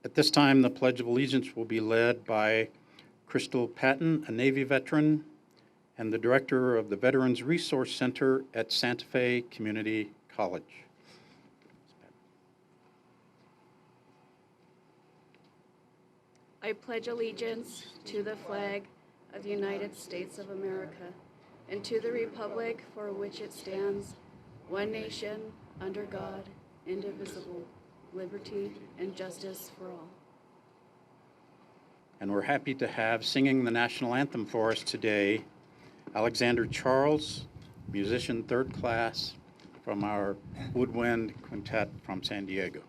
At this time, the Pledge of Allegiance will be led by Krystal Patton, a Navy veteran, and the director of the Veterans Resource Center at Santa Fe Community College. I pledge allegiance to the flag of the United States of America and to the republic for which it stands, one nation, under God, indivisible, liberty and justice for all. And we're happy to have singing the national anthem for us today, Alexander Charles, musician third class from our Woodwind Quintet from San Diego.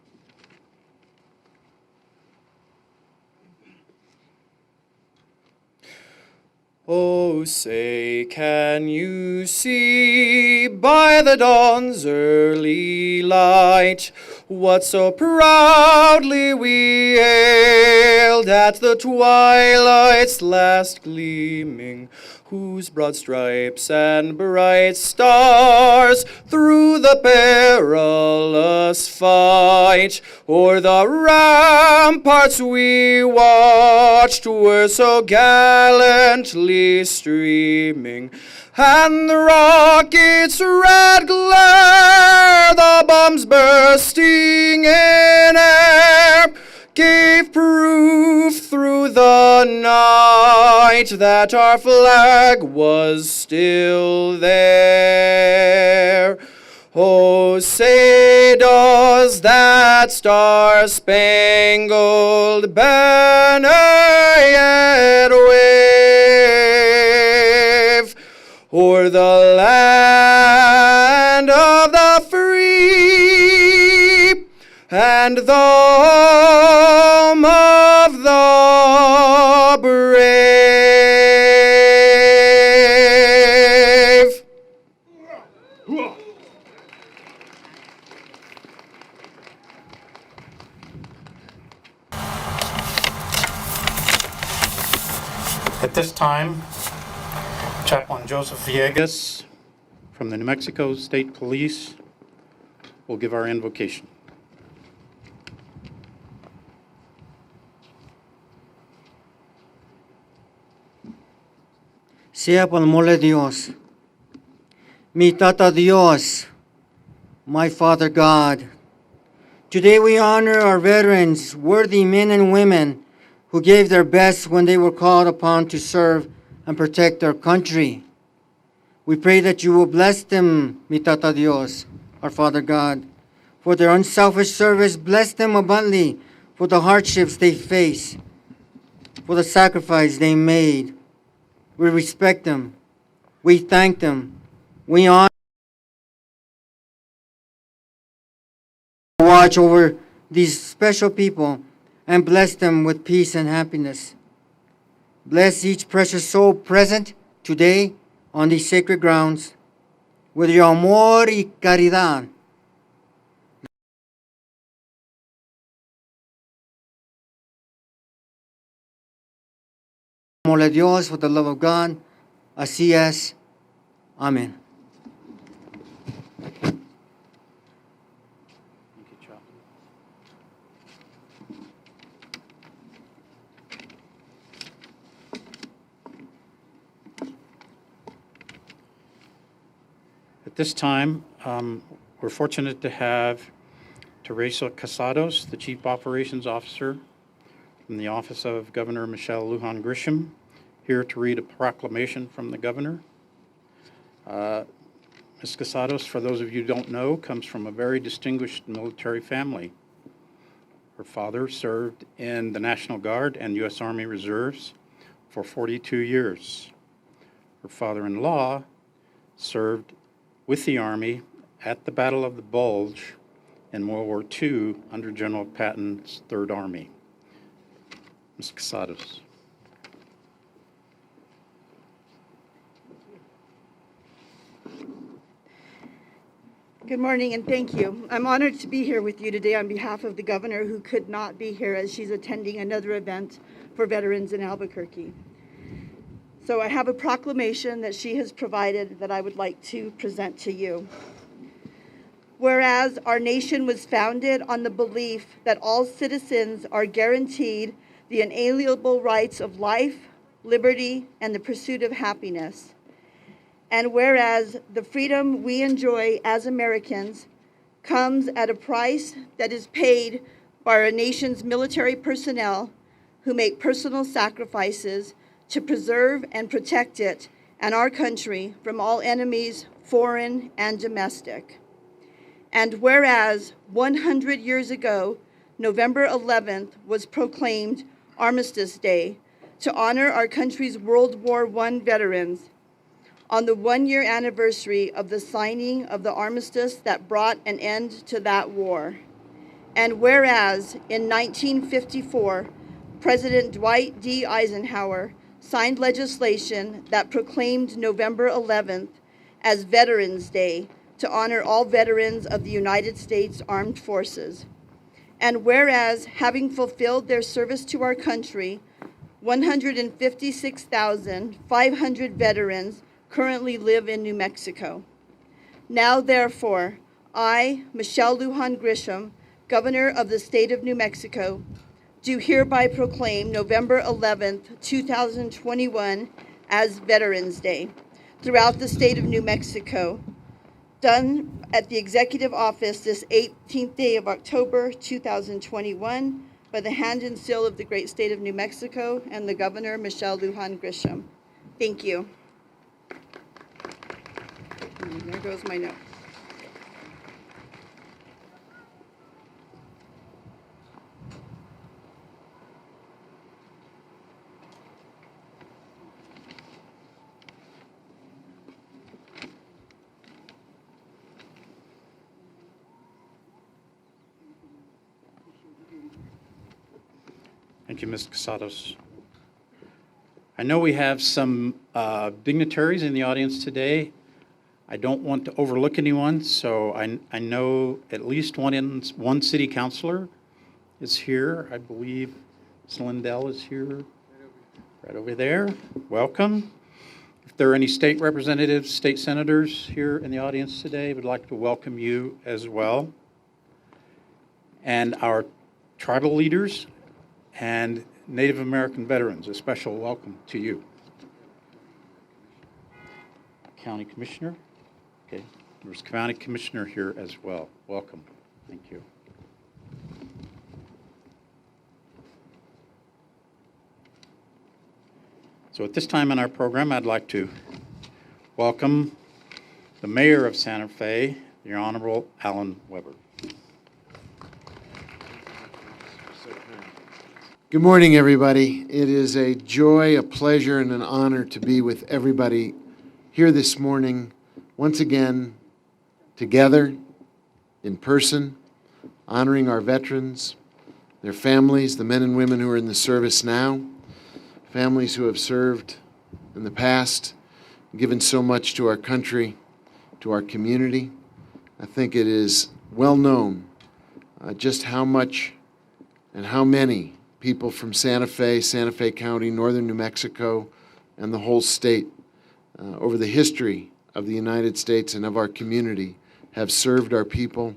Oh, say, can you see by the dawn's early light what so proudly we hailed at the twilight's last gleaming, whose broad stripes and bright stars through the perilous fight o'er the ramparts we watched were so gallantly streaming, and the rockets' red glare, the bombs bursting in air, gave proof through the night that our flag was still there. Oh, say does that star-spangled banner yet wave o'er the land of the free and the home of the brave? At this time, Chaplain Joseph Villegas from the New Mexico State Police will give our invocation. Sea por amor de Dios, mi Tata Dios, my Father God. Today we honor our veterans, worthy men and women who gave their best when they were called upon to serve and protect our country. We pray that you will bless them, mi Tata Dios, our Father God, for their unselfish service. Bless them abundantly for the hardships they face, for the sacrifice they made. We respect them. We thank them. We honor. Watch over these special people and bless them with peace and happiness. Bless each precious soul present today on these sacred grounds with your amor y caridad. Amor de Dios, with the love of God. Así es. Amen. At this time, we're fortunate to have Teresa Casados, the Chief Operations Officer from the Office of Governor Michelle Lujan Grisham, here to read a proclamation from the Governor. Ms. Casados, for those of you who don't know, comes from a very distinguished military family. Her father served in the National Guard and U.S. Army Reserves for 42 years. Her father-in-law served with the Army at the Battle of the Bulge in World War II under General Patton's Third Army. Ms. Casados. Good morning and thank you. I'm honored to be here with you today on behalf of the Governor, who could not be here as she's attending another event for veterans in Albuquerque. So I have a proclamation that she has provided that I would like to present to you. Whereas our nation was founded on the belief that all citizens are guaranteed the inalienable rights of life, liberty, and the pursuit of happiness. And whereas the freedom we enjoy as Americans comes at a price that is paid by our nation's military personnel who make personal sacrifices to preserve and protect it and our country from all enemies, foreign and domestic. And whereas 100 years ago, November 11th was proclaimed Armistice Day to honor our country's World War I veterans, on the one-year anniversary of the signing of the armistice that brought an end to that war. And whereas in 1954, President Dwight D. Eisenhower signed legislation that proclaimed November 11th as Veterans Day to honor all veterans of the United States Armed Forces. And whereas, having fulfilled their service to our country, 156,500 veterans currently live in New Mexico. Now, therefore, I, Michelle Lujan Grisham, Governor of the State of New Mexico, do hereby proclaim November 11th, 2021 as Veterans Day throughout the state of New Mexico, done at the Executive Office this 18th day of October, 2021, by the hand and seal of the great state of New Mexico and the Governor, Michelle Lujan Grisham. Thank you. And there goes my note. Thank you, Ms. Casados. I know we have some dignitaries in the audience today. I don't want to overlook anyone, so I know at least one city councilor is here. I believe Ms. Lindell is here, right over there. Welcome. If there are any state representatives, state senators here in the audience today, we'd like to welcome you as well. And our tribal leaders and Native American veterans, a special welcome to you. County Commissioner. Okay, there's County Commissioner here as well. Welcome. Thank you. So at this time in our program, I'd like to welcome the Mayor of Santa Fe, the Honorable Alan Weber. Good morning, everybody. It is a joy, a pleasure, and an honor to be with everybody here this morning, once again, together, in person, honoring our veterans, their families, the men and women who are in the service now, families who have served in the past, given so much to our country, to our community. I think it is well known just how much and how many people from Santa Fe County, northern New Mexico, and the whole state over the history of the United States and of our community have served our people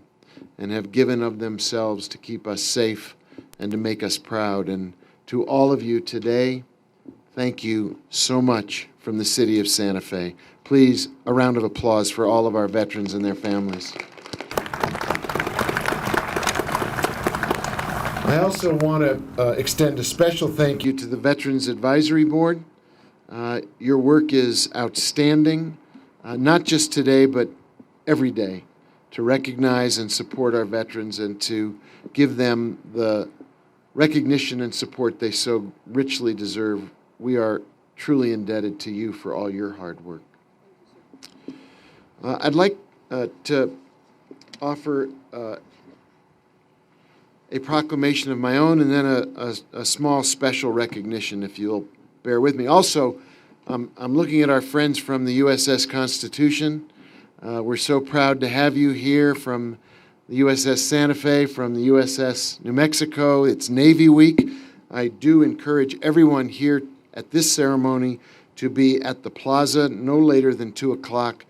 and have given of themselves to keep us safe and to make us proud. And to all of you today, thank you so much from the city of Santa Fe. Please, a round of applause for all of our veterans and their families. I also want to extend a special thank you to the Veterans Advisory Board. Your work is outstanding, not just today, but every day, to recognize and support our veterans and to give them the recognition and support they so richly deserve. We are truly indebted to you for all your hard work. I'd like to offer a proclamation of my own and then a small special recognition, if you'll bear with me. Also, I'm looking at our friends from the USS Constitution. We're so proud to have you here from the USS Santa Fe, from the USS New Mexico. It's Navy Week. I do encourage everyone here at this ceremony to be at the plaza no later than 2 o'clock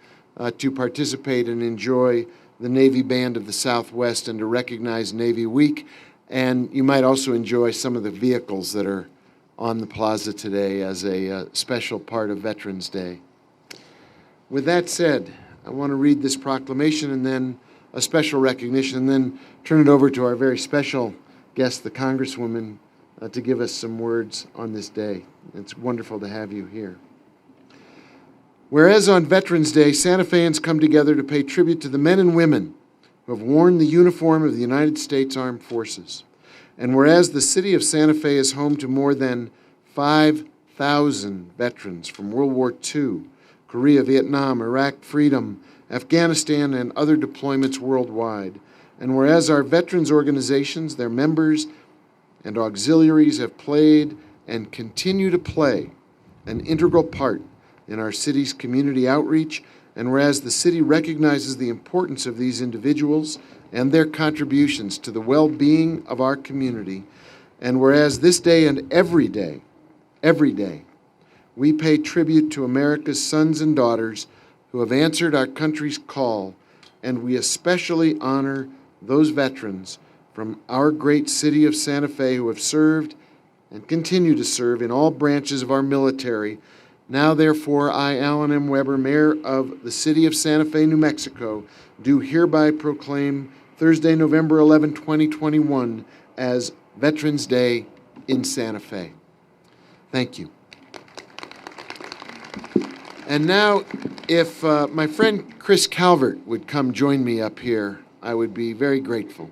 to participate and enjoy the Navy Band of the Southwest and to recognize Navy Week. And you might also enjoy some of the vehicles that are on the plaza today as a special part of Veterans Day. With that said, I want to read this proclamation and then a special recognition, and then turn it over to our very special guest, the Congresswoman, to give us some words on this day. It's wonderful to have you here. Whereas on Veterans Day, Santa Feans come together to pay tribute to the men and women who have worn the uniform of the United States Armed Forces. And whereas the city of Santa Fe is home to more than 5,000 veterans from World War II, Korea, Vietnam, Iraq, freedom, Afghanistan, and other deployments worldwide. And whereas our veterans organizations, their members, and auxiliaries have played and continue to play an integral part in our city's community outreach, and whereas the city recognizes the importance of these individuals and their contributions to the well-being of our community, and whereas this day and every day, we pay tribute to America's sons and daughters who have answered our country's call, and we especially honor those veterans from our great city of Santa Fe who have served and continue to serve in all branches of our military. Now, therefore, I, Alan M. Weber, Mayor of the City of Santa Fe, New Mexico, do hereby proclaim Thursday, November 11, 2021, as Veterans Day in Santa Fe. Thank you. And now, if my friend Chris Calvert would come join me up here, I would be very grateful.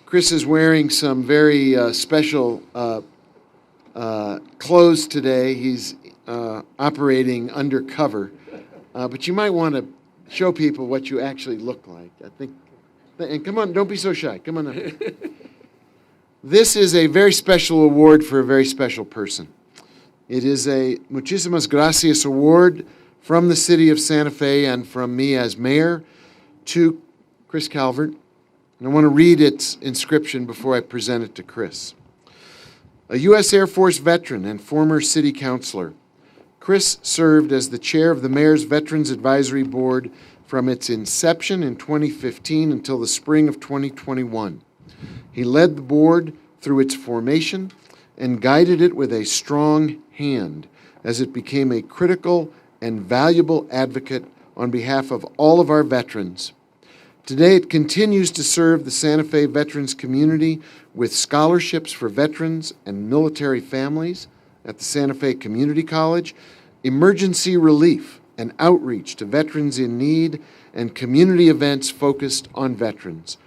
Chris is wearing some very special clothes today. He's operating undercover. But you might want to show people what you actually look like. I think, and come on, don't be so shy. Come on up. This is a very special award for a very special person. It is a Muchísimas Gracias award from the city of Santa Fe and from me as mayor to Chris Calvert. And I want to read its inscription before I present it to Chris. A U.S. Air Force veteran and former city councilor, Chris served as the chair of the Mayor's Veterans Advisory Board from its inception in 2015 until the spring of 2021. He led the board through its formation and guided it with a strong hand as it became a critical and valuable advocate on behalf of all of our veterans. Today, it continues to serve the Santa Fe veterans community with scholarships for veterans and military families at the Santa Fe Community College, emergency relief and outreach to veterans in need, and community events focused on veterans.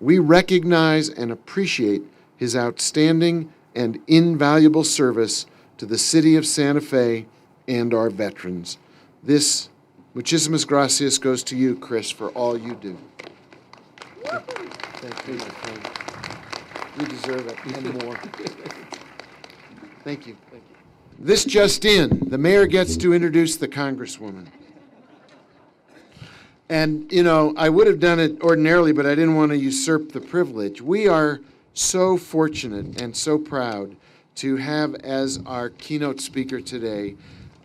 We recognize and appreciate his outstanding and invaluable service to the city of Santa Fe and our veterans. This Muchísimas Gracias goes to you, Chris, for all you do. Thank you, my friend. You deserve it and more. Thank you. This just in, the mayor gets to introduce the Congresswoman. And, you know, I would have done it ordinarily, but I didn't want to usurp the privilege. We are so fortunate and so proud to have as our keynote speaker today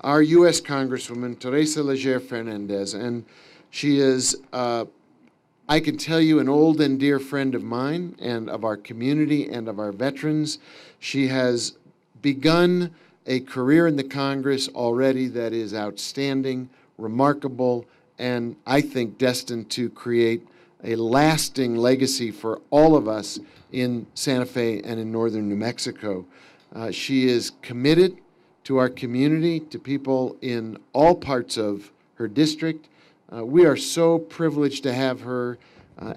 our U.S. Congresswoman, Teresa Fernandez. And she is, I can tell you, an old and dear friend of mine and of our community and of our veterans. She has begun a career in the Congress already that is outstanding, remarkable, and I think destined to create a lasting legacy for all of us in Santa Fe and in northern New Mexico. She is committed to our community, to people in all parts of her district. We are so privileged to have her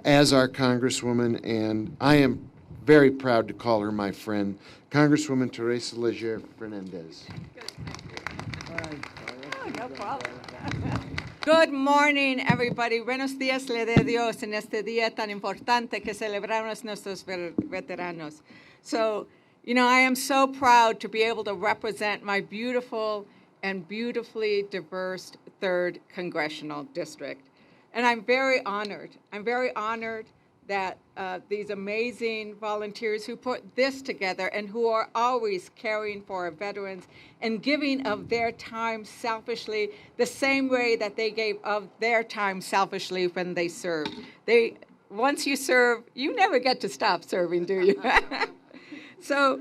as our Congresswoman, and I am very proud to call her my friend, Congresswoman Teresa Leger Fernandez. No problem. Good morning, everybody. Buenos días le dé Dios en este día tan importante que celebramos nuestros veteranos. So, you know, I am so proud to be able to represent my beautiful and beautifully diverse 3rd Congressional District. And I'm very honored. I'm very honored that these amazing volunteers who put this together and who are always caring for our veterans and giving of their time selfishly the same way that they gave of their time selfishly when they served. Once you serve, you never get to stop serving, do you? So,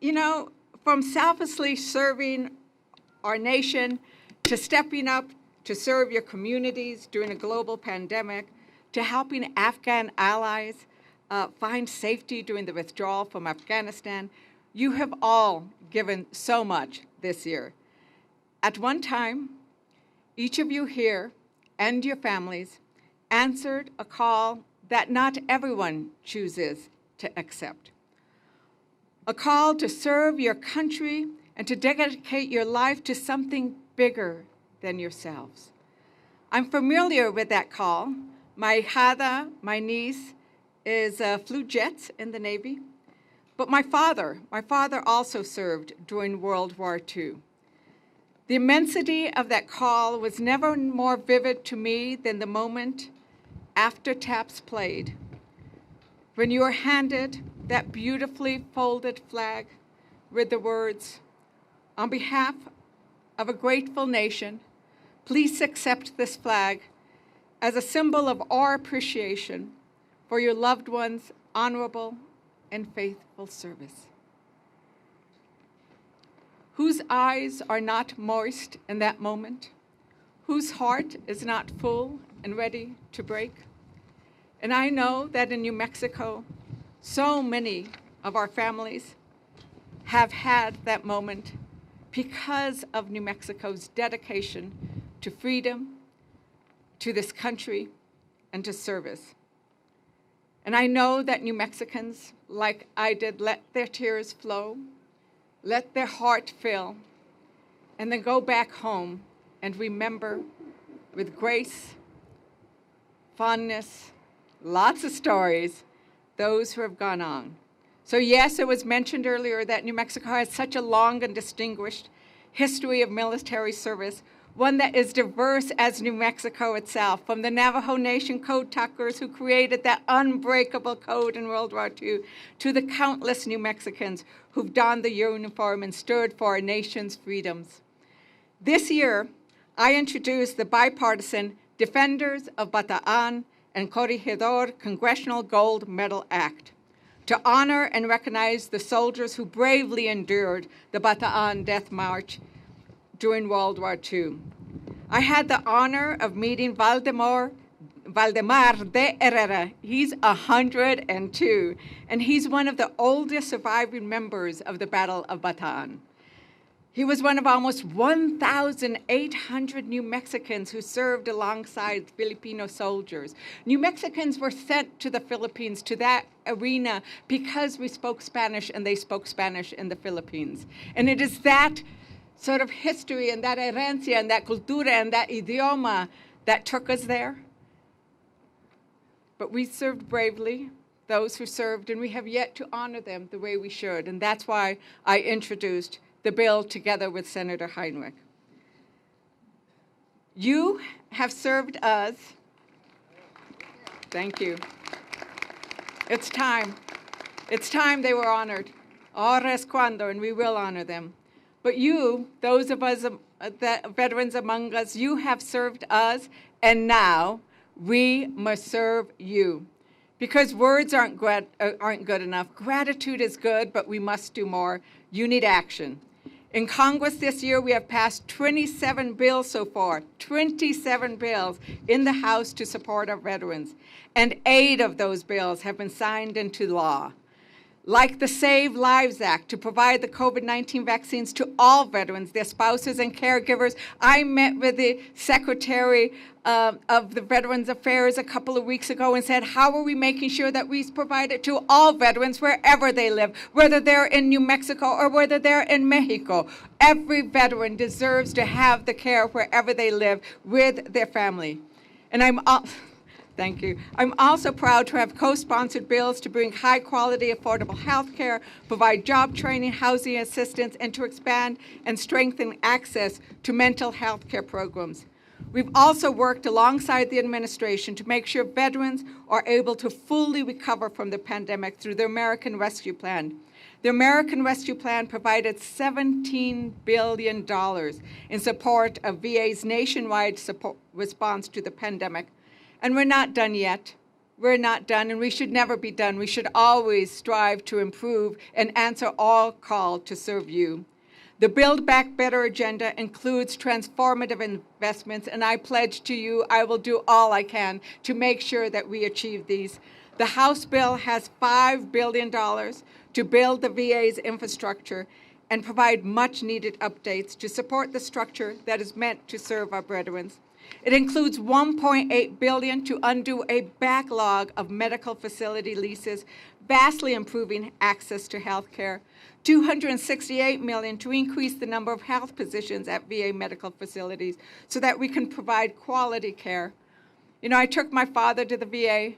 you know, from selflessly serving our nation to stepping up to serve your communities during a global pandemic, to helping Afghan allies find safety during the withdrawal from Afghanistan, you have all given so much this year. At one time, each of you here and your families answered a call that not everyone chooses to accept. A call to serve your country and to dedicate your life to something bigger than yourselves. I'm familiar with that call. My hada, my niece, flew jets in the Navy. But my father also served during World War II. The immensity of that call was never more vivid to me than the moment after taps played, when you were handed that beautifully folded flag with the words, "On behalf of a grateful nation, please accept this flag as a symbol of our appreciation for your loved ones' honorable and faithful service." Whose eyes are not moist in that moment? Whose heart is not full and ready to break? And I know that in New Mexico, so many of our families have had that moment because of New Mexico's dedication to freedom, to this country, and to service. And I know that New Mexicans, like I did, let their tears flow, let their heart fill, and then go back home and remember with grace, fondness, lots of stories, those who have gone on. So yes, it was mentioned earlier that New Mexico has such a long and distinguished history of military service, one that is diverse as New Mexico itself, from the Navajo Nation code tuckers who created that unbreakable code in World War II, to the countless New Mexicans who've donned the uniform and stood for our nation's freedoms. This year, I introduced the bipartisan Defenders of Bataan and Corregidor Congressional Gold Medal Act to honor and recognize the soldiers who bravely endured the Bataan Death March during World War II. I had the honor of meeting Valdemar de Herrera. He's 102, and he's one of the oldest surviving members of the Battle of Bataan. He was one of almost 1,800 New Mexicans who served alongside Filipino soldiers. New Mexicans were sent to the Philippines, to that arena, because we spoke Spanish and they spoke Spanish in the Philippines. And it is that sort of history and that herencia and that cultura and that idioma that took us there. But we served bravely, those who served, and we have yet to honor them the way we should. And that's why I introduced the bill together with Senator Heinrich. You have served us. Thank you. It's time. It's time they were honored. Ahora es cuando, and we will honor them. But you, those of us, the veterans among us, you have served us, and now we must serve you. Because words aren't good enough. Gratitude is good, but we must do more. You need action. In Congress this year, we have passed 27 bills so far, 27 bills in the House to support our veterans, and 8 of those bills have been signed into law. Like the Save Lives Act, to provide the COVID-19 vaccines to all veterans, their spouses and caregivers. I met with the Secretary of the Veterans Affairs a couple of weeks ago and said, how are we making sure that we provide it to all veterans wherever they live, whether they're in New Mexico or whether they're in Mexico? Every veteran deserves to have the care wherever they live with their family. And thank you. I'm also proud to have co-sponsored bills to bring high-quality, affordable health care, provide job training, housing assistance, and to expand and strengthen access to mental health care programs. We've also worked alongside the administration to make sure veterans are able to fully recover from the pandemic through the American Rescue Plan. The American Rescue Plan provided $17 billion in support of VA's nationwide response to the pandemic. And we're not done yet. We're not done, and we should never be done. We should always strive to improve and answer all calls to serve you. The Build Back Better agenda includes transformative investments, and I pledge to you I will do all I can to make sure that we achieve these. The House bill has $5 billion to build the VA's infrastructure and provide much-needed updates to support the structure that is meant to serve our veterans. It includes $1.8 billion to undo a backlog of medical facility leases, vastly improving access to health care, $268 million to increase the number of health positions at VA medical facilities so that we can provide quality care. You know, I took my father to the VA.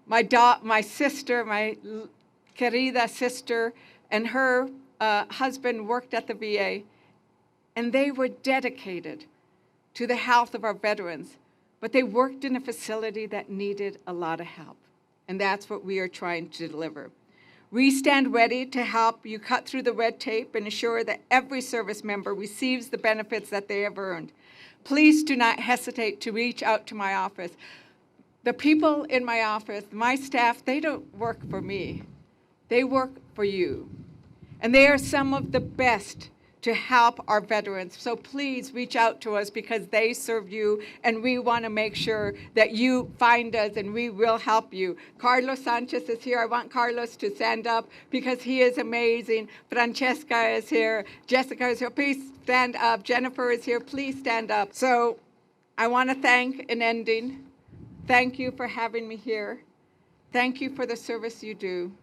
My sister, my querida sister, and her husband worked at the VA, and they were dedicated to the health of our veterans, but they worked in a facility that needed a lot of help, and that's what we are trying to deliver. We stand ready to help you cut through the red tape and ensure that every service member receives the benefits that they have earned. Please do not hesitate to reach out to my office. The people in my office, my staff, they don't work for me. They work for you. And they are some of the best to help our veterans. So please reach out to us because they serve you, and we want to make sure that you find us and we will help you. Carlos Sanchez is here. I want Carlos to stand up because he is amazing. Francesca is here. Jessica is here. Please stand up. Jennifer is here. Please stand up. So I want to thank, in ending, thank you for having me here. Thank you for the service you do.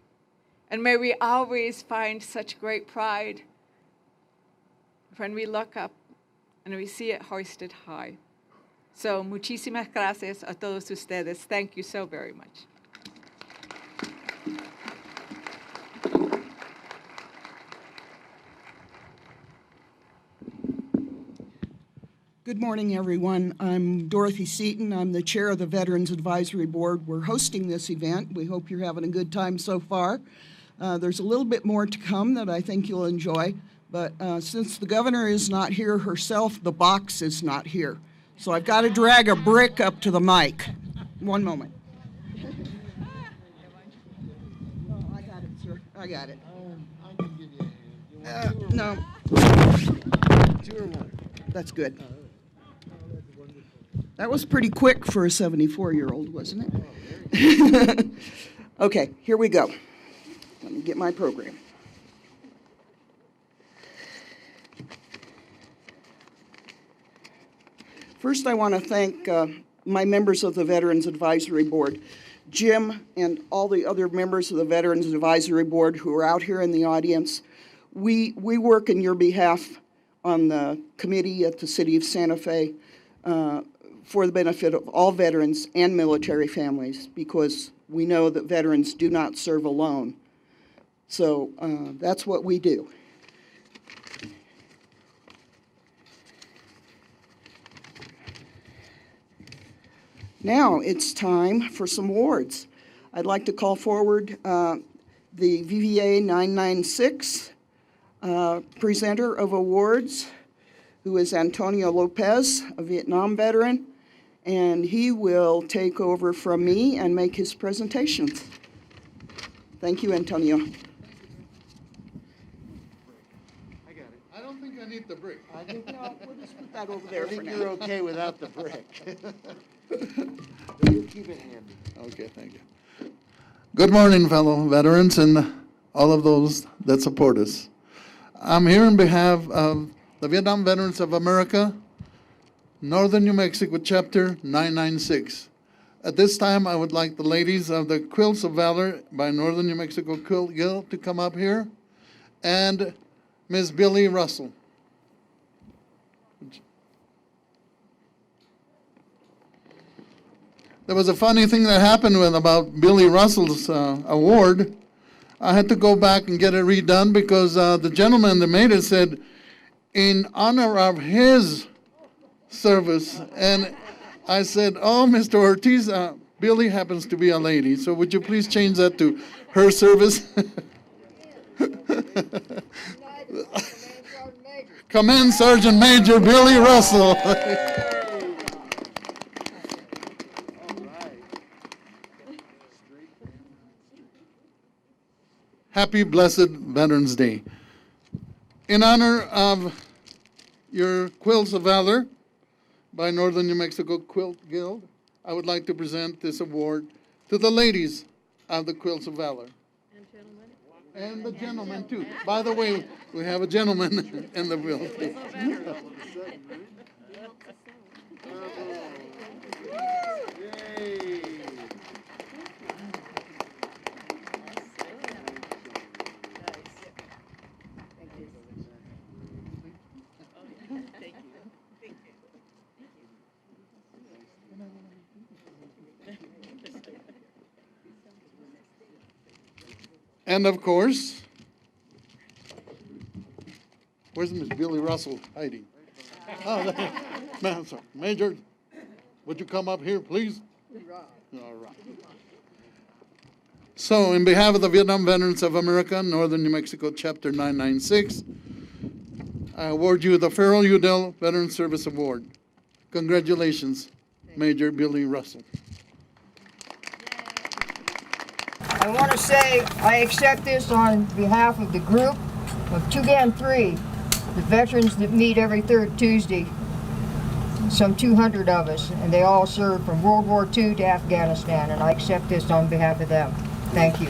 And may we always find such great pride when we look up and we see it hoisted high. So, muchísimas gracias a todos ustedes. Thank you so very much. Good morning, everyone. I'm Dorothy Seaton. I'm the chair of the Veterans Advisory Board. We're hosting this event. We hope you're having a good time so far. There's a little bit more to come that I think you'll enjoy. But since the governor is not here herself, the box is not here. So I've got to drag a brick up to the mic. One moment. Oh, I got it, sir. I got it. I can give you a hand. No. 2 or 1? That's good. That was pretty quick for a 74-year-old, wasn't it? Okay, here we go. Let me get my program. First, I want to thank my members of the Veterans Advisory Board, Jim and all the other members of the Veterans Advisory Board who are out here in the audience. We work in your behalf on the committee at the City of Santa Fe for the benefit of all veterans and military families, because we know that veterans do not serve alone. So that's what we do. Now it's time for some awards. I'd like to call forward the VVA 996 presenter of awards, who is Antonio Lopez, a Vietnam veteran, and he will take over from me and make his presentations. Thank you, Antonio. I got it. don't think I need the brick. No, we'll just put that over there I for think now. you're okay without the brick. You keep it handy. Okay, thank you. Good morning, fellow veterans and all of those that support us. I'm here on behalf of the Vietnam Veterans of America, Northern New Mexico, Chapter 996. At this time, I would like the ladies of the Quilts of Valor by Northern New Mexico Quilt Guild to come up here, and Ms. Billy Russell. There was a funny thing that happened about Billy Russell's award. I had to go back and get it redone because the gentleman that made it said, in honor of his service. And I said, oh, Mr. Ortiz, Billy happens to be a lady, so would you please change that to her service? Command Sergeant Major Billy Russell. Happy blessed Veterans Day. In honor of your Quilts of Valor by Northern New Mexico Quilt Guild, I would like to present this award to the ladies of the Quilts of Valor. And gentlemen. And the gentlemen, too. By the way, we have a gentleman in the bill. And of course, where's Miss Billy Russell hiding? Oh, man, sorry. Major, would you come up here, please? All right. So, in behalf of the Vietnam Veterans of America, Northern New Mexico, Chapter 996, I award you the Farrell Udell Veteran Service Award. Congratulations, Major Billy Russell. I want to say I accept this on behalf of the group of Tugan 3, the veterans that meet every third Tuesday, some 200 of us, and they all served from World War II to Afghanistan, and I accept this on behalf of them. Thank you.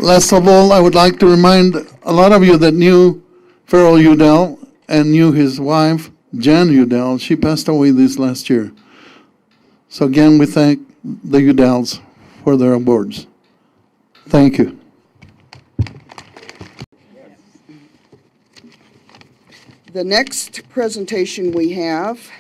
Last of all, I would like to remind a lot of you that knew Farrell Udell and knew his wife, Jan Udell. She passed away this last year. So again, we thank the Udells for their awards. Thank you. The next presentation we have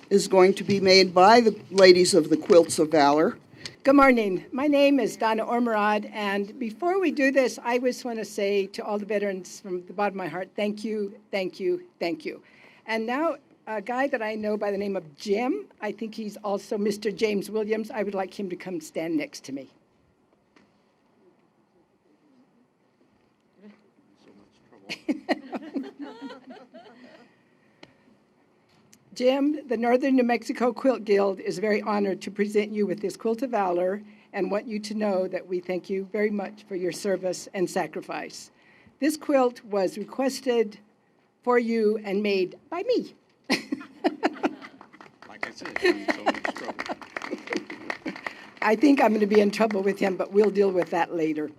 is going to be made by the ladies of the Quilts of Valor. Good morning. My name is Donna Ormerod, and before we do this, I just want to say to all the veterans from the bottom of my heart, thank you, thank you, thank you. And now, a guy that I know by the name of Jim, I think he's also Mr. James Williams. I would like him to come stand next to me. Jim, the Northern New Mexico Quilt Guild is very honored to present you with this Quilt of Valor and want you to know that we thank you very much for your service and sacrifice. This quilt was requested for you and made by me. Like I said, I'm in so much trouble. I think I'm going to be in trouble with him, but we'll deal with that later.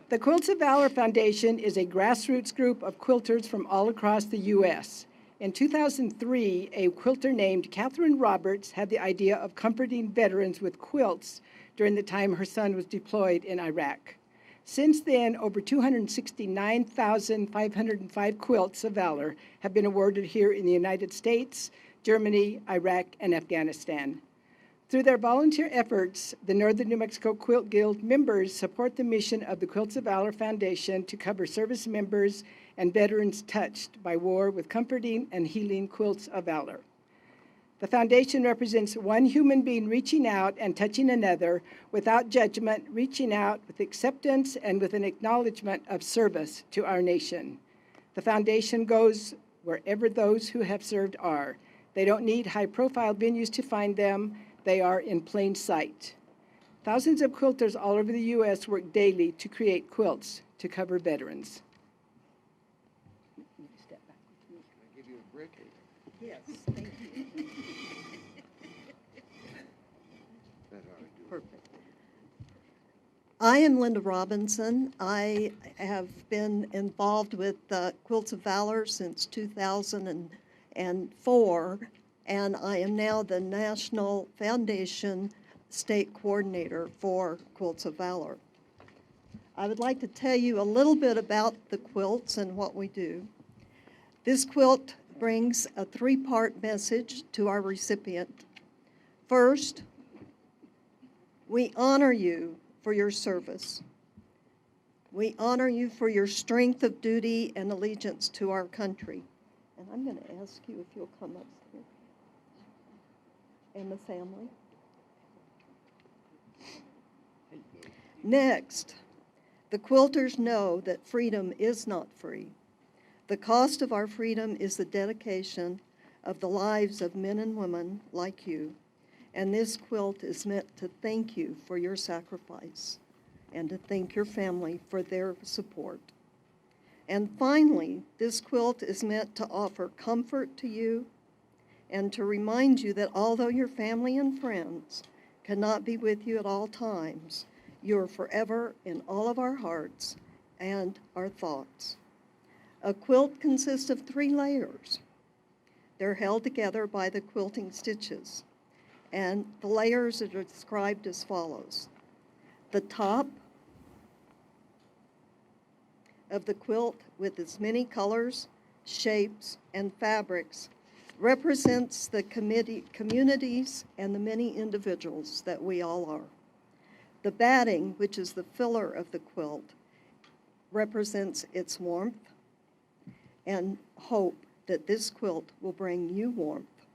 The Quilts of Valor Foundation is a grassroots group of quilters from all across the U.S. In 2003, a quilter named Catherine Roberts had the idea of comforting veterans with quilts during the time her son was deployed in Iraq. Since then, over 269,505 quilts of valor have been awarded here in the United States, Germany, Iraq, and Afghanistan. Through their volunteer efforts, the Northern New Mexico Quilt Guild members support the mission of the Quilts of Valor Foundation to cover service members and veterans touched by war with comforting and healing quilts of valor. The foundation represents one human being reaching out and touching another without judgment, reaching out with acceptance and with an acknowledgement of service to our nation. The foundation goes wherever those who have served are. They don't need high-profile venues to find them. They are in plain sight. Thousands of quilters all over the U.S. work daily to create quilts to cover veterans. Yes, thank you. Perfect. I am Linda Robinson. I have been involved with Quilts of Valor since 2004, and I am now the National Foundation State Coordinator for Quilts of Valor. I would like to tell you a little bit about the quilts and what we do. This quilt brings a three-part message to our recipient. First, we honor you for your service. We honor you for your strength of duty and allegiance to our country. And I'm going to ask you if you'll come up here. And the family. Next, the quilters know that freedom is not free. The cost of our freedom is the dedication of the lives of men and women like you, and this quilt is meant to thank you for your sacrifice and to thank your family for their support. And finally, this quilt is meant to offer comfort to you and to remind you that although your family and friends cannot be with you at all times, you are forever in all of our hearts and our thoughts. A quilt consists of 3 layers. They're held together by the quilting stitches, and the layers are described as follows. The top of the quilt, with its many colors, shapes, and fabrics, represents the communities and the many individuals that we all are. The batting, which is the filler of the quilt, represents its warmth and hope that this quilt will bring you warmth,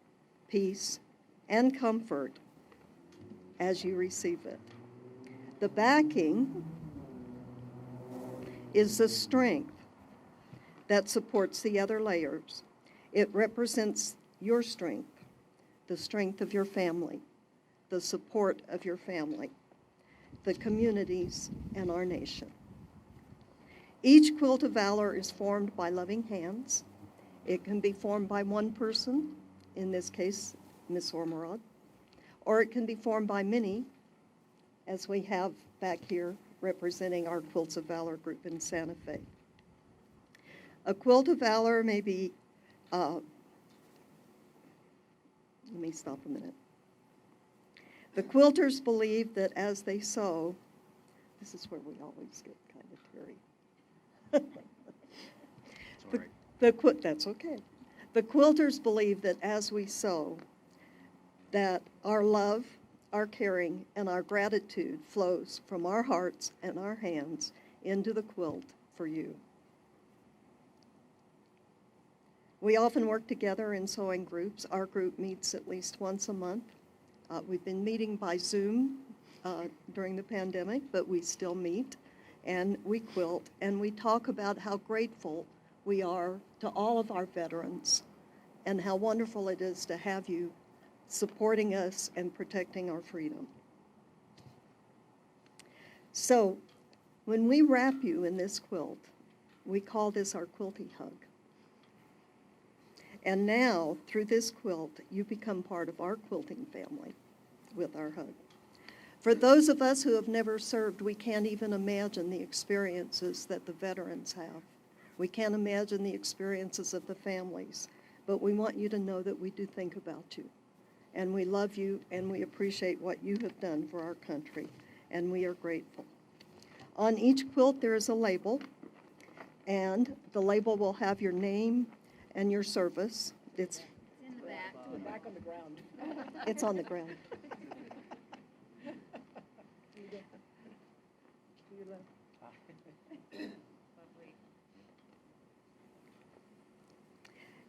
peace, and comfort as you receive it. The backing is the strength that supports the other layers. It represents your strength, the strength of your family, the support of your family, the communities, and our nation. Each quilt of valor is formed by loving hands. It can be formed by one person, in this case, Miss Ormerod, or it can be formed by many, as we have back here representing our Quilts of Valor group in Santa Fe. A quilt of valor may be, let me stop a minute. The quilters believe that as they sew, this is where we always get kind of teary. That's okay. The quilters believe that as we sew, that our love, our caring, and our gratitude flows from our hearts and our hands into the quilt for you. We often work together in sewing groups. Our group meets at least once a month. We've been meeting by Zoom during the pandemic, but we still meet, and we quilt, and we talk about how grateful we are to all of our veterans and how wonderful it is to have you supporting us and protecting our freedom. So when we wrap you in this quilt, we call this our quilty hug. And now, through this quilt, you become part of our quilting family with our hug. For those of us who have never served, we can't even imagine the experiences that the veterans have. We can't imagine the experiences of the families, but we want you to know that we do think about you. And we love you, and we appreciate what you have done for our country, and we are grateful. On each quilt, there is a label, and the label will have your name and your service. It's in the back. It's in the back on the ground. It's on the ground.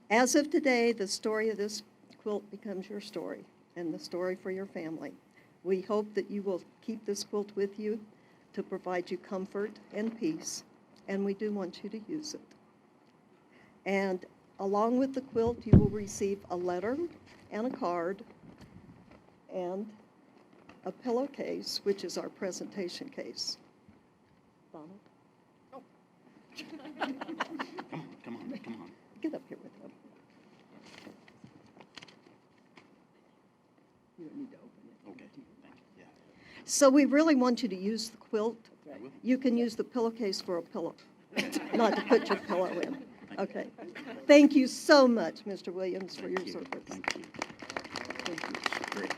As of today, the story of this quilt becomes your story and the story for your family. We hope that you will keep this quilt with you to provide you comfort and peace, and we do want you to use it. And along with the quilt, you will receive a letter and a card and a pillowcase, which is our presentation case. Donald? Oh. Come on. Get up here with him. You don't need to open it. Okay, thank you. Yeah. So we really want you to use the quilt. You can use the pillowcase for a pillow, not to put your pillow in. Okay. Thank you so much, Mr. Williams, for your service. Thank you. Great.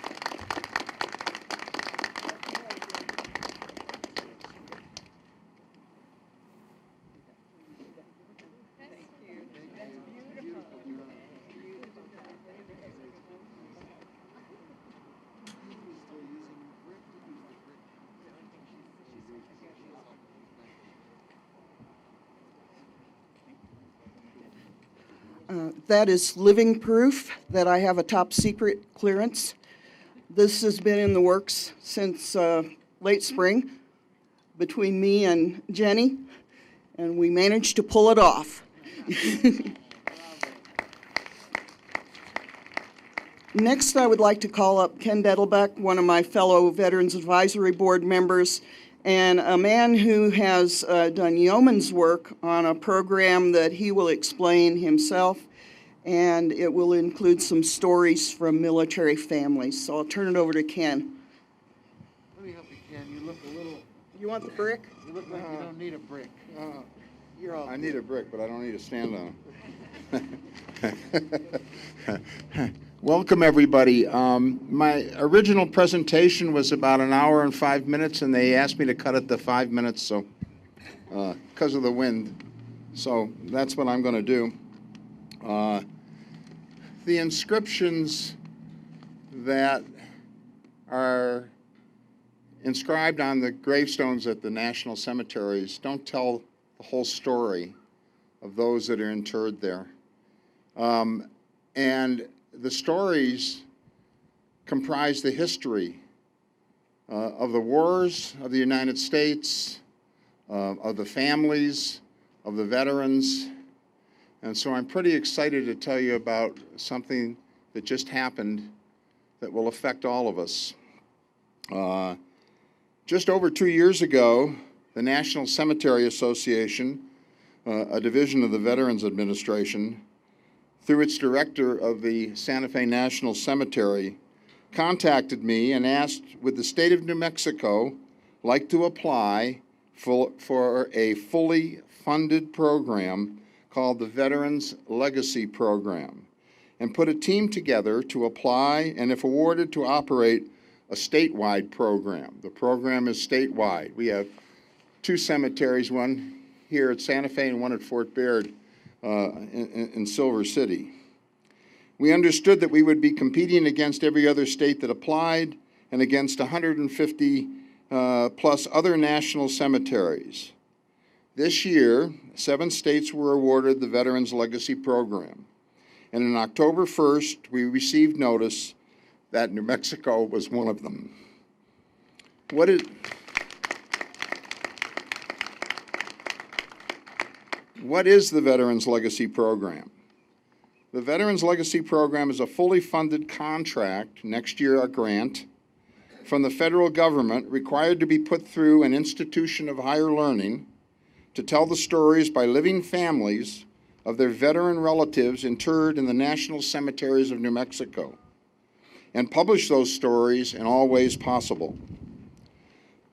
That is living proof that I have a top secret clearance. This has been in the works since late spring between me and Jenny, and we managed to pull it off. Next, I would like to call up Ken Dettelbeck, one of my fellow Veterans Advisory Board members, and a man who has done yeoman's work on a program that he will explain himself, and it will include some stories from military families. So I'll turn it over to Ken. Let me help you, Ken. You look a little, You want the brick? you look like you don't need a brick. You're all I need a brick, but I don't need to stand on it. Welcome, everybody. My original presentation was about an hour and 5 minutes, and they asked me to cut it to 5 minutes, so because of the wind. So that's what I'm going to do. The inscriptions that are inscribed on the gravestones at the national cemeteries don't tell the whole story of those that are interred there. And the stories comprise the history of the wars of the United States, of the families, of the veterans. And so I'm pretty excited to tell you about something that just happened that will affect all of us. Just over 2 years ago, the National Cemetery Association, a division of the Veterans Administration, through its director of the Santa Fe National Cemetery, contacted me and asked, would the state of New Mexico like to apply for a fully funded program called the Veterans Legacy Program, and put a team together to apply and, if awarded, to operate a statewide program. The program is statewide. We have 2 cemeteries, one here at Santa Fe and one at Fort Baird in Silver City. We understood that we would be competing against every other state that applied and against 150 plus other national cemeteries. This year, 7 states were awarded the Veterans Legacy Program. And on October 1st, we received notice that New Mexico was one of them. What is the Veterans Legacy Program? The Veterans Legacy Program is a fully funded contract, next year a grant, from the federal government required to be put through an institution of higher learning to tell the stories by living families of their veteran relatives interred in the national cemeteries of New Mexico, and publish those stories in all ways possible.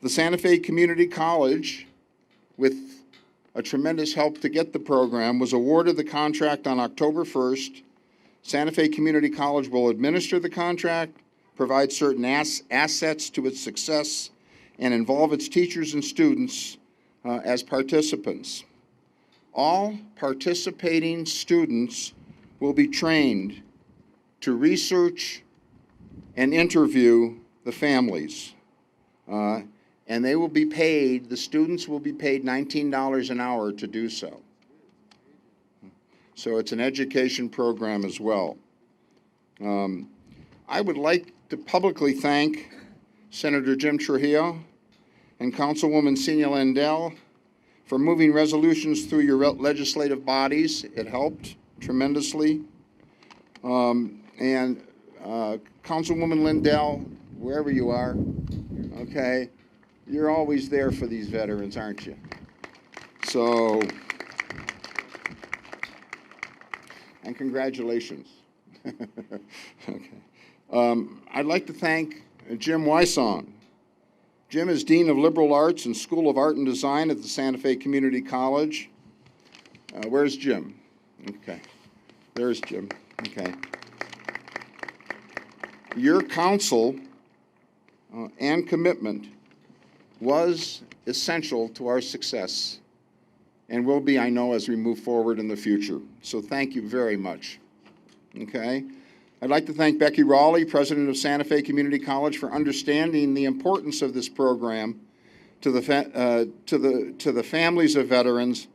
The Santa Fe Community College, with a tremendous help to get the program, was awarded the contract on October 1st. Santa Fe Community College will administer the contract, provide certain assets to its success, and involve its teachers and students as participants. All participating students will be trained to research and interview the families. And they will be paid, the students will be paid $19 an hour to do so. So it's an education program as well. I would like to publicly thank Senator Jim Trujillo and Councilwoman Senia Lindell for moving resolutions through your legislative bodies. It helped tremendously. And Councilwoman Lindell wherever you are, okay? You're always there for these veterans, aren't you? So, and congratulations. Okay. I'd like to thank Jim Wysong. Jim is Dean of Liberal Arts and School of Art and Design at the Santa Fe Community College. Where's Jim? Okay. There's Jim. Okay. Your counsel and commitment was essential to our success and will be, I know, as we move forward in the future. So thank you very much. Okay. I'd like to thank Becky Raleigh, President of Santa Fe Community College, for understanding the importance of this program to the families of veterans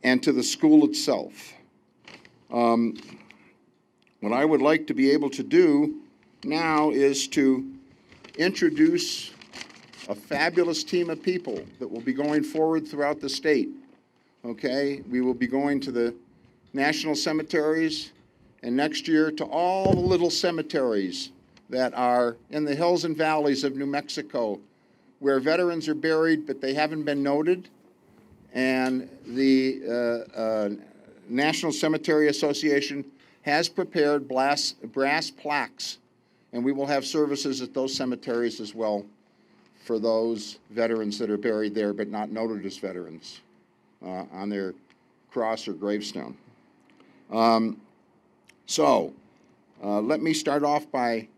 and to the school itself. What I would like to be able to do now is to introduce a fabulous team of people that will be going forward throughout the state. Okay, we will be going to the national cemeteries, and next year to all the little cemeteries that are in the hills and valleys of New Mexico, where veterans are buried but they haven't been noted. And the National Cemetery Association has prepared brass plaques, and we will have services at those cemeteries as well for those veterans that are buried there but not noted as veterans on their cross or gravestone. Let me start off by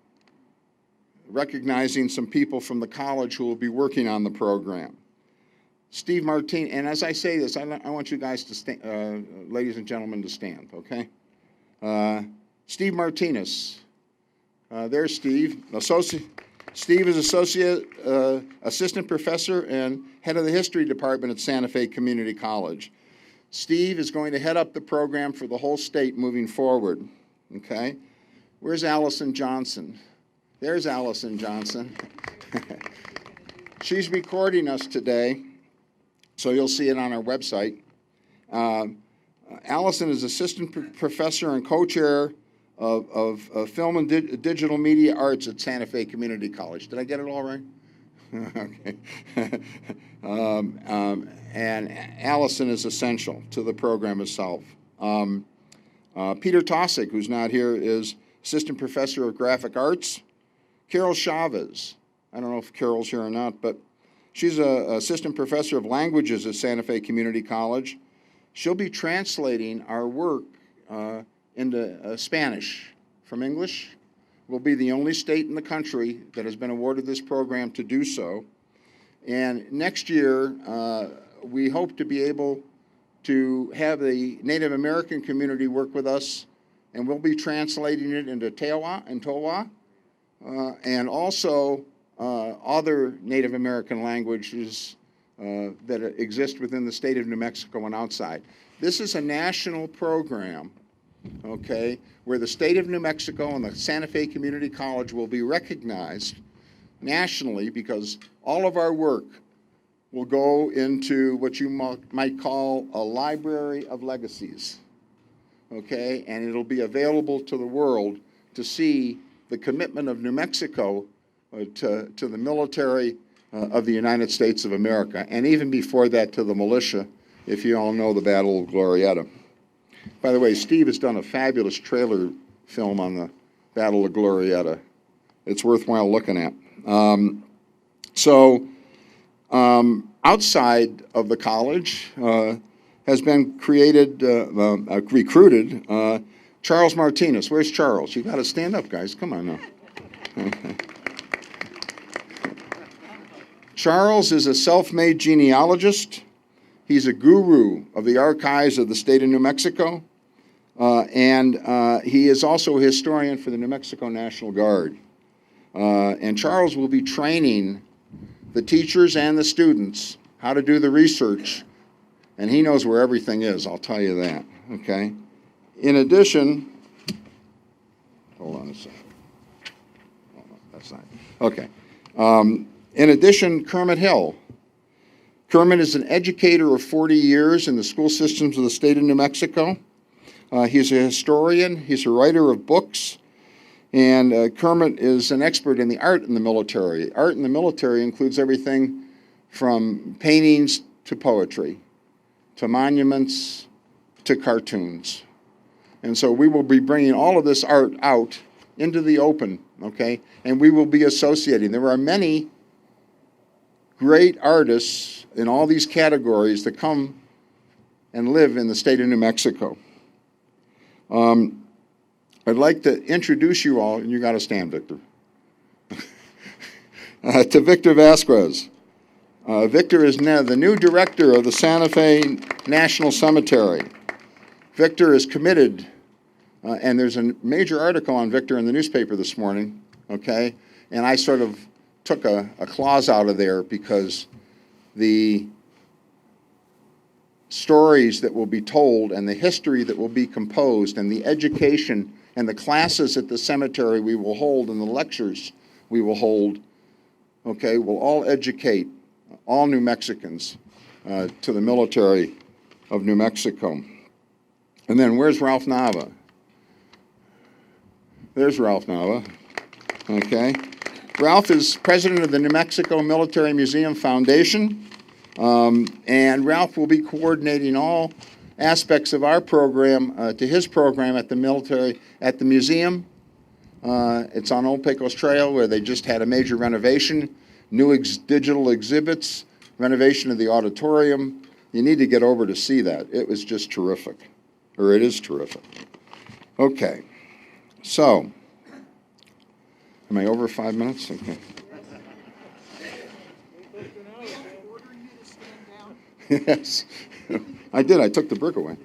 recognizing some people from the college who will be working on the program. Steve Martin, and as I say this, I want you guys to stand, ladies and gentlemen, to stand, okay? Steve Martinez. There's Steve. Steve is assistant professor and head of the history department at Santa Fe Community College. Steve is going to head up the program for the whole state moving forward, okay? Where's Allison Johnson? There's Allison Johnson. She's recording us today, so you'll see it on our website. Allison is assistant professor and co-chair of film and digital media arts at Santa Fe Community College. Did I get it all right? Okay. And Allison is essential to the program itself. Peter Tosick, who's not here, is assistant professor of graphic arts. Carol Chavez, I don't know if Carol's here or not, but she's an assistant professor of languages at Santa Fe Community College. She'll be translating our work into Spanish from English. We'll be the only state in the country that has been awarded this program to do so. And next year, we hope to be able to have the Native American community work with us, and we'll be translating it into Tewa and Towa, and also other Native American languages that exist within the state of New Mexico and outside. This is a national program, okay, where the state of New Mexico and the Santa Fe Community College will be recognized nationally because all of our work will go into what you might call a library of legacies, okay, and it'll be available to the world to see the commitment of New Mexico to the military of the United States of America, and even before that to the militia, if you all know the Battle of Glorieta. By the way, Steve has done a fabulous trailer film on the Battle of Glorieta. It's worthwhile looking at. Outside of the college has been recruited Charles Martinez. Where's Charles? You got to stand up, guys. Come on now. Charles is a self-made genealogist. He's a guru of the archives of the state of New Mexico, and he is also a historian for the New Mexico National Guard. And Charles will be training the teachers and the students how to do the research, and he knows where everything is, I'll tell you that, okay? In addition, hold on a second. Oh, no, that's not, okay. In addition, Kermit Hill. Kermit is an educator of 40 years in the school systems of the state of New Mexico. He's a historian, he's a writer of books, And Kermit is an expert in the art in the military. Art in the military includes everything from paintings to poetry, to monuments, to cartoons. And so we will be bringing all of this art out into the open, okay? And we will be associating. There are many great artists in all these categories that come and live in the state of New Mexico. I'd like to introduce you all, and you got to stand, Victor, to Victor Vasquez. Victor is now the new director of the Santa Fe National Cemetery. Victor is committed, and there's a major article on Victor in the newspaper this morning, okay? And I sort of took a clause out of there because the stories that will be told and the history that will be composed and the education and the classes at the cemetery we will hold and the lectures we will hold, okay, will all educate all New Mexicans to the military of New Mexico. And then where's Ralph Nava? There's Ralph Nava, okay. Ralph is president of the New Mexico Military Museum Foundation, and Ralph will be coordinating all aspects of our program to his program at the museum. It's on Old Pecos Trail, where they just had a major renovation, new digital exhibits, renovation of the auditorium. You need to get over to see that. It was just terrific, or it is terrific. Okay, so, am I over 5 minutes? Okay. Yes, I did. I took the brick away.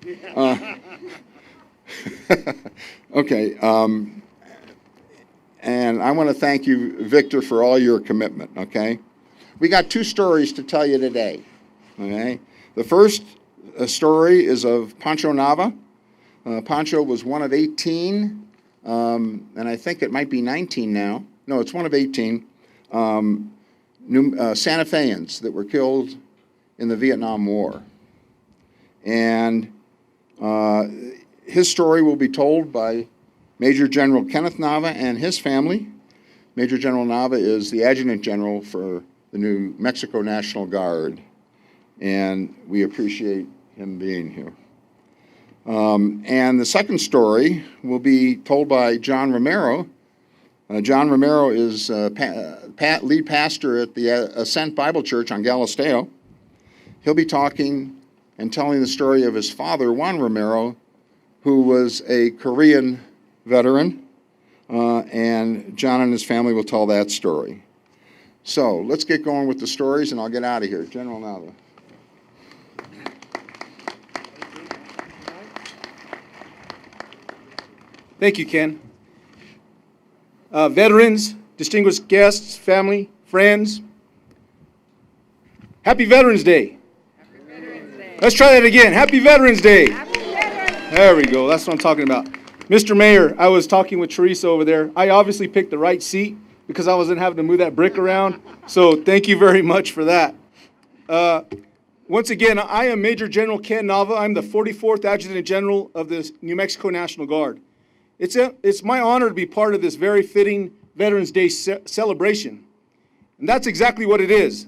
Okay, and I want to thank you, Victor, for all your commitment, okay? We got two stories to tell you today, okay? The first story is of Pancho Nava. Pancho was one of 18, and I think it might be 19 now. No, it's one of 18 Santa Feans that were killed in the Vietnam War. And his story will be told by Major General Kenneth Nava and his family. Major General Nava is the Adjutant General for the New Mexico National Guard, and we appreciate him being here. And the second story will be told by John Romero. John Romero is lead pastor at the Ascent Bible Church on Galisteo. He'll be talking and telling the story of his father, Juan Romero, who was a Korean veteran, and John and his family will tell that story. So let's get going with the stories, and I'll get out of here. General Nava. Thank you, Ken. Veterans, distinguished guests, family, friends, Happy Veterans Day. Happy Veterans Day. Let's try that again. Happy Veterans Day. Happy Veterans Day. There we go. That's what I'm talking about. Mr. Mayor, I was talking with Teresa over there. I obviously picked the right seat because I wasn't having to move that brick around. So thank you very much for that. Once again, I am Major General Ken Nava. I'm the 44th Adjutant General of the New Mexico National Guard. It's my honor to be part of this very fitting Veterans Day celebration. And that's exactly what it is.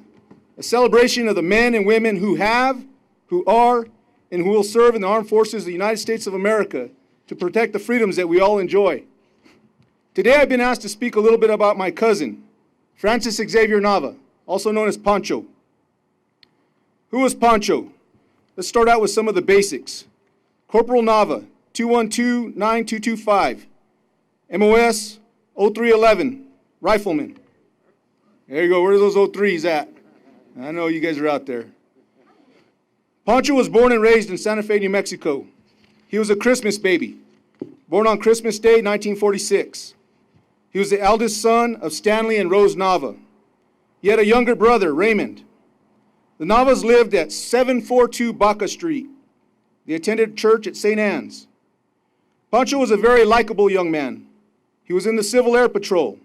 A celebration of the men and women who have, who are, and who will serve in the armed forces of the United States of America to protect the freedoms that we all enjoy. Today I've been asked to speak a little bit about my cousin, Francis Xavier Nava, also known as Pancho. Who was Pancho? Let's start out with some of the basics. Corporal Nava, 212-9225, MOS 0311, rifleman. There you go, where are those 03s at? I know you guys are out there. Pancho was born and raised in Santa Fe, New Mexico. He was a Christmas baby, born on Christmas Day, 1946. He was the eldest son of Stanley and Rose Nava. He had a younger brother, Raymond. The Navas lived at 742 Baca Street. They attended church at St. Anne's. Pancho was a very likable young man. He was in the Civil Air Patrol.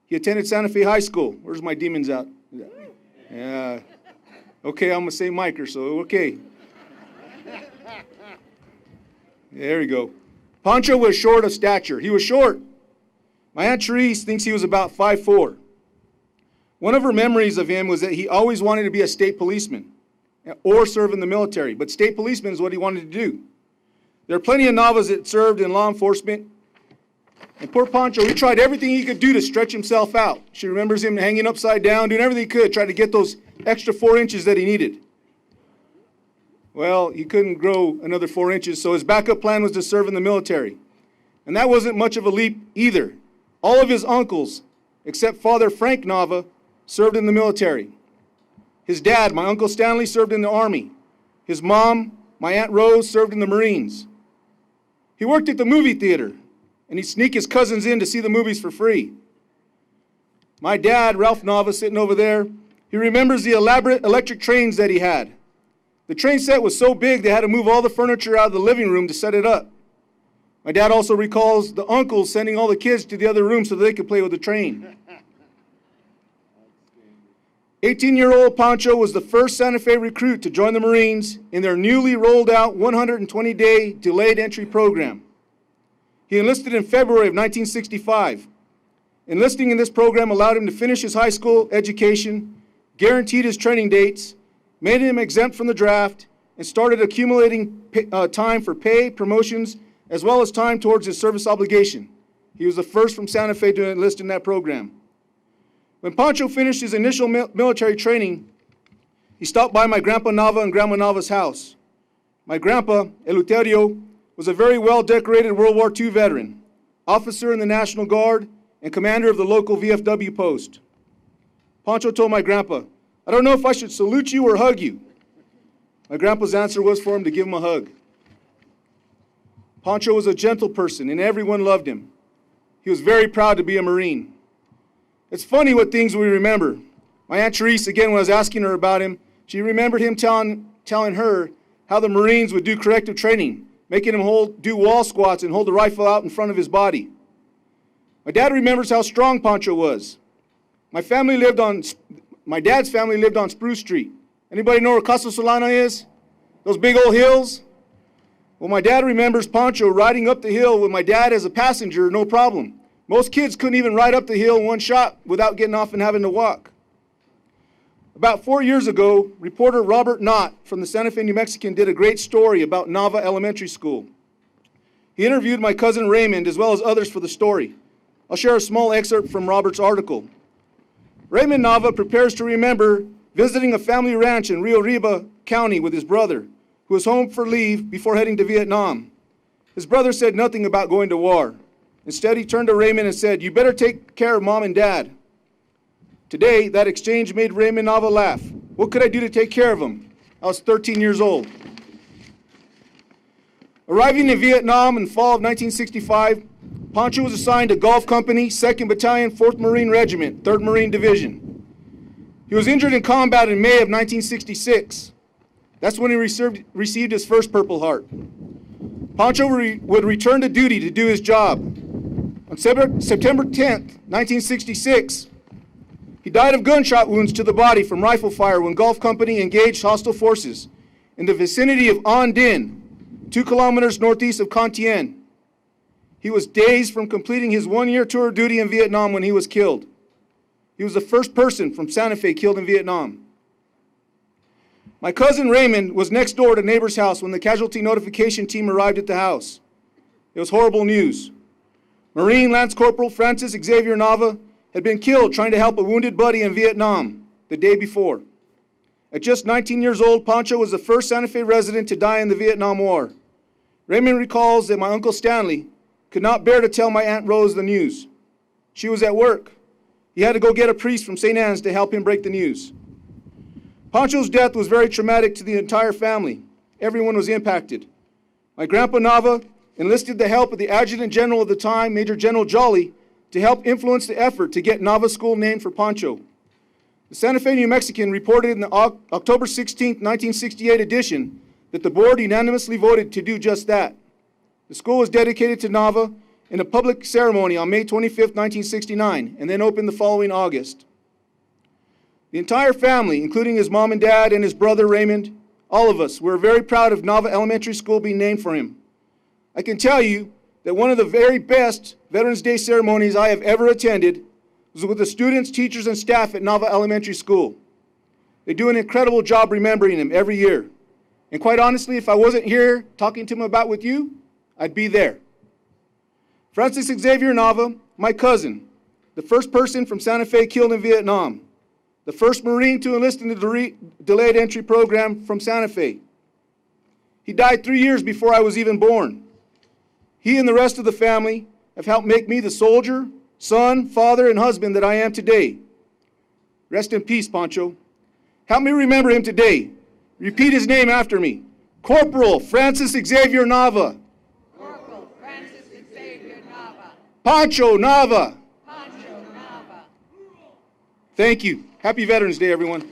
He attended Santa Fe High School. Where's my demons out? Yeah. Okay, I'm going to say Mike or so. Okay. There we go. Pancho was short of stature. He was short. My Aunt Teresa thinks he was about 5'4". One of her memories of him was that he always wanted to be a state policeman or serve in the military, but state policeman is what he wanted to do. There are plenty of Navas that served in law enforcement, and poor Pancho, he tried everything he could do to stretch himself out. She remembers him hanging upside down, doing everything he could, trying to get those extra 4 inches that he needed. Well, he couldn't grow another 4 inches, so his backup plan was to serve in the military. And that wasn't much of a leap either. All of his uncles, except Father Frank Nava, served in the military. His dad, my Uncle Stanley, served in the Army. His mom, my Aunt Rose, served in the Marines. He worked at the movie theater, and he'd sneak his cousins in to see the movies for free. My dad, Ralph Nava, sitting over there, he remembers the elaborate electric trains that he had. The train set was so big they had to move all the furniture out of the living room to set it up. My dad also recalls the uncles sending all the kids to the other room so they could play with the train. 18-year-old Pancho was the first Santa Fe recruit to join the Marines in their newly rolled out 120-day delayed entry program. He enlisted in February of 1965. Enlisting in this program allowed him to finish his high school education, guaranteed his training dates, made him exempt from the draft, and started accumulating time for pay, promotions, as well as time towards his service obligation. He was the first from Santa Fe to enlist in that program. When Pancho finished his initial military training, he stopped by my Grandpa Nava and Grandma Nava's house. My grandpa, Eleuterio, was a very well-decorated World War II veteran, officer in the National Guard, and commander of the local VFW post. Pancho told my grandpa, "I don't know if I should salute you or hug you." My grandpa's answer was for him to give him a hug. Pancho was a gentle person, and everyone loved him. He was very proud to be a Marine. It's funny what things we remember. My Aunt Teresa, again, when I was asking her about him, she remembered him telling her how the Marines would do corrective training, making him do wall squats and hold the rifle out in front of his body. My dad remembers how strong Pancho was. My dad's family lived on Spruce Street. Anybody know where Casa Solana is? Those big old hills? Well, my dad remembers Pancho riding up the hill with my dad as a passenger, no problem. Most kids couldn't even ride up the hill in one shot without getting off and having to walk. About 4 years ago, reporter Robert Knott from the Santa Fe New Mexican did a great story about Nava Elementary School. He interviewed my cousin Raymond as well as others for the story. I'll share a small excerpt from Robert's article. Raymond Nava prepares to remember visiting a family ranch in Rio Riba County with his brother, who was home for leave before heading to Vietnam. His brother said nothing about going to war. Instead, he turned to Raymond and said, "You better take care of Mom and Dad." Today, that exchange made Raymond Nava laugh. What could I do to take care of him? I was 13 years old. Arriving in Vietnam in fall of 1965, Pancho was assigned to Golf Company, 2nd Battalion, 4th Marine Regiment, 3rd Marine Division. He was injured in combat in May of 1966. That's when he received his first Purple Heart. Pancho would return to duty to do his job. On September 10th, 1966, he died of gunshot wounds to the body from rifle fire when Golf Company engaged hostile forces in the vicinity of An Dinh, 2 kilometers northeast of Con Tien. He was days from completing his 1-year tour of duty in Vietnam when he was killed. He was the first person from Santa Fe killed in Vietnam. My cousin Raymond was next door at a neighbor's house when the casualty notification team arrived at the house. It was horrible news. Marine Lance Corporal Francis Xavier Nava had been killed trying to help a wounded buddy in Vietnam the day before. At just 19 years old, Pancho was the first Santa Fe resident to die in the Vietnam War. Raymond recalls that my Uncle Stanley could not bear to tell my Aunt Rose the news. She was at work. He had to go get a priest from St. Anne's to help him break the news. Pancho's death was very traumatic to the entire family. Everyone was impacted. My Grandpa Nava enlisted the help of the Adjutant General of the time, Major General Jolly, to help influence the effort to get Nava School named for Pancho. The Santa Fe New Mexican reported in the October 16, 1968 edition that the board unanimously voted to do just that. The school was dedicated to Nava in a public ceremony on May 25, 1969, and then opened the following August. The entire family, including his mom and dad and his brother Raymond, all of us, were very proud of Nava Elementary School being named for him. I can tell you that one of the very best Veterans Day ceremonies I have ever attended was with the students, teachers, and staff at Nava Elementary School. They do an incredible job remembering him every year. And quite honestly, if I wasn't here talking to him about with you, I'd be there. Francis Xavier Nava, my cousin, the first person from Santa Fe killed in Vietnam, the first Marine to enlist in the delayed entry program from Santa Fe. He died 3 years before I was even born. He and the rest of the family have helped make me the soldier, son, father, and husband that I am today. Rest in peace, Pancho. Help me remember him today. Repeat his name after me. Corporal Francis Xavier Nava. Corporal Francis Xavier Nava. Pancho Nava. Pancho Nava. Thank you. Happy Veterans Day, everyone.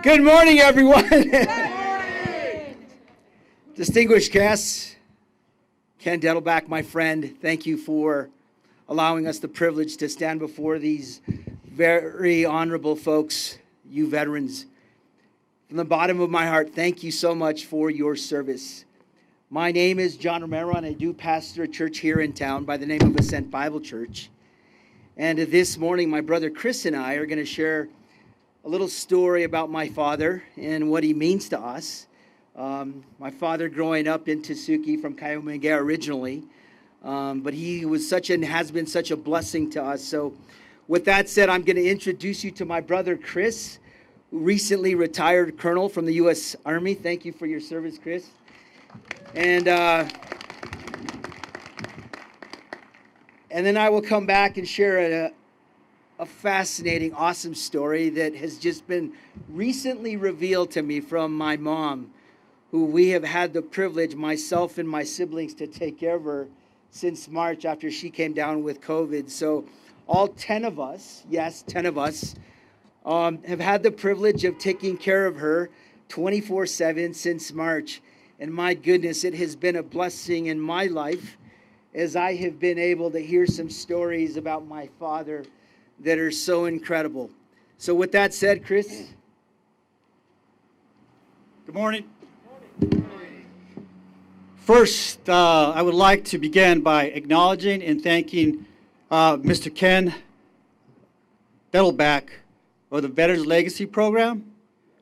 Good morning, everyone. Good morning. Distinguished guests, Ken Dettelbach, my friend, thank you for allowing us the privilege to stand before these very honorable folks, you veterans. From the bottom of my heart, thank you so much for your service. My name is John Romero, and I do pastor a church here in town by the name of Ascent Bible Church. And this morning, my brother Chris and I are going to share a little story about my father and what he means to us. My father growing up in Tasuki from Kaiohmingea originally, but he was has been such a blessing to us. So with that said, I'm going to introduce you to my brother Chris, who recently retired colonel from the U.S. Army. Thank you for your service, Chris. And then I will come back and share a fascinating, awesome story that has just been recently revealed to me from my mom, who we have had the privilege, myself and my siblings, to take care of her since March after she came down with COVID. So all 10 of us, yes, 10 of us, have had the privilege of taking care of her 24/7 since March. And my goodness, it has been a blessing in my life as I have been able to hear some stories about my father that are so incredible. So with that said, Chris. Good morning. First, I would like to begin by acknowledging and thanking Mr. Ken Dettelbach of the Veterans Legacy Program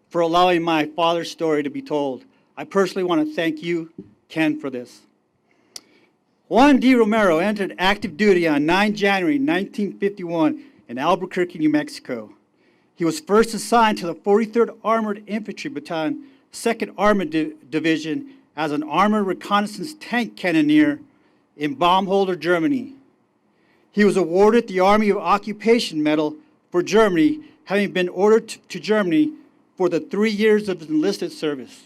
for allowing my father's story to be told. I personally want to thank you, Ken, for this. Juan D. Romero entered active duty on 9 January 1951 in Albuquerque, New Mexico. He was first assigned to the 43rd Armored Infantry Battalion, 2nd Armored Division, as an armored reconnaissance tank cannoneer in Baumholder, Germany. He was awarded the Army of Occupation Medal for Germany, having been ordered to Germany for the 3 years of his enlisted service.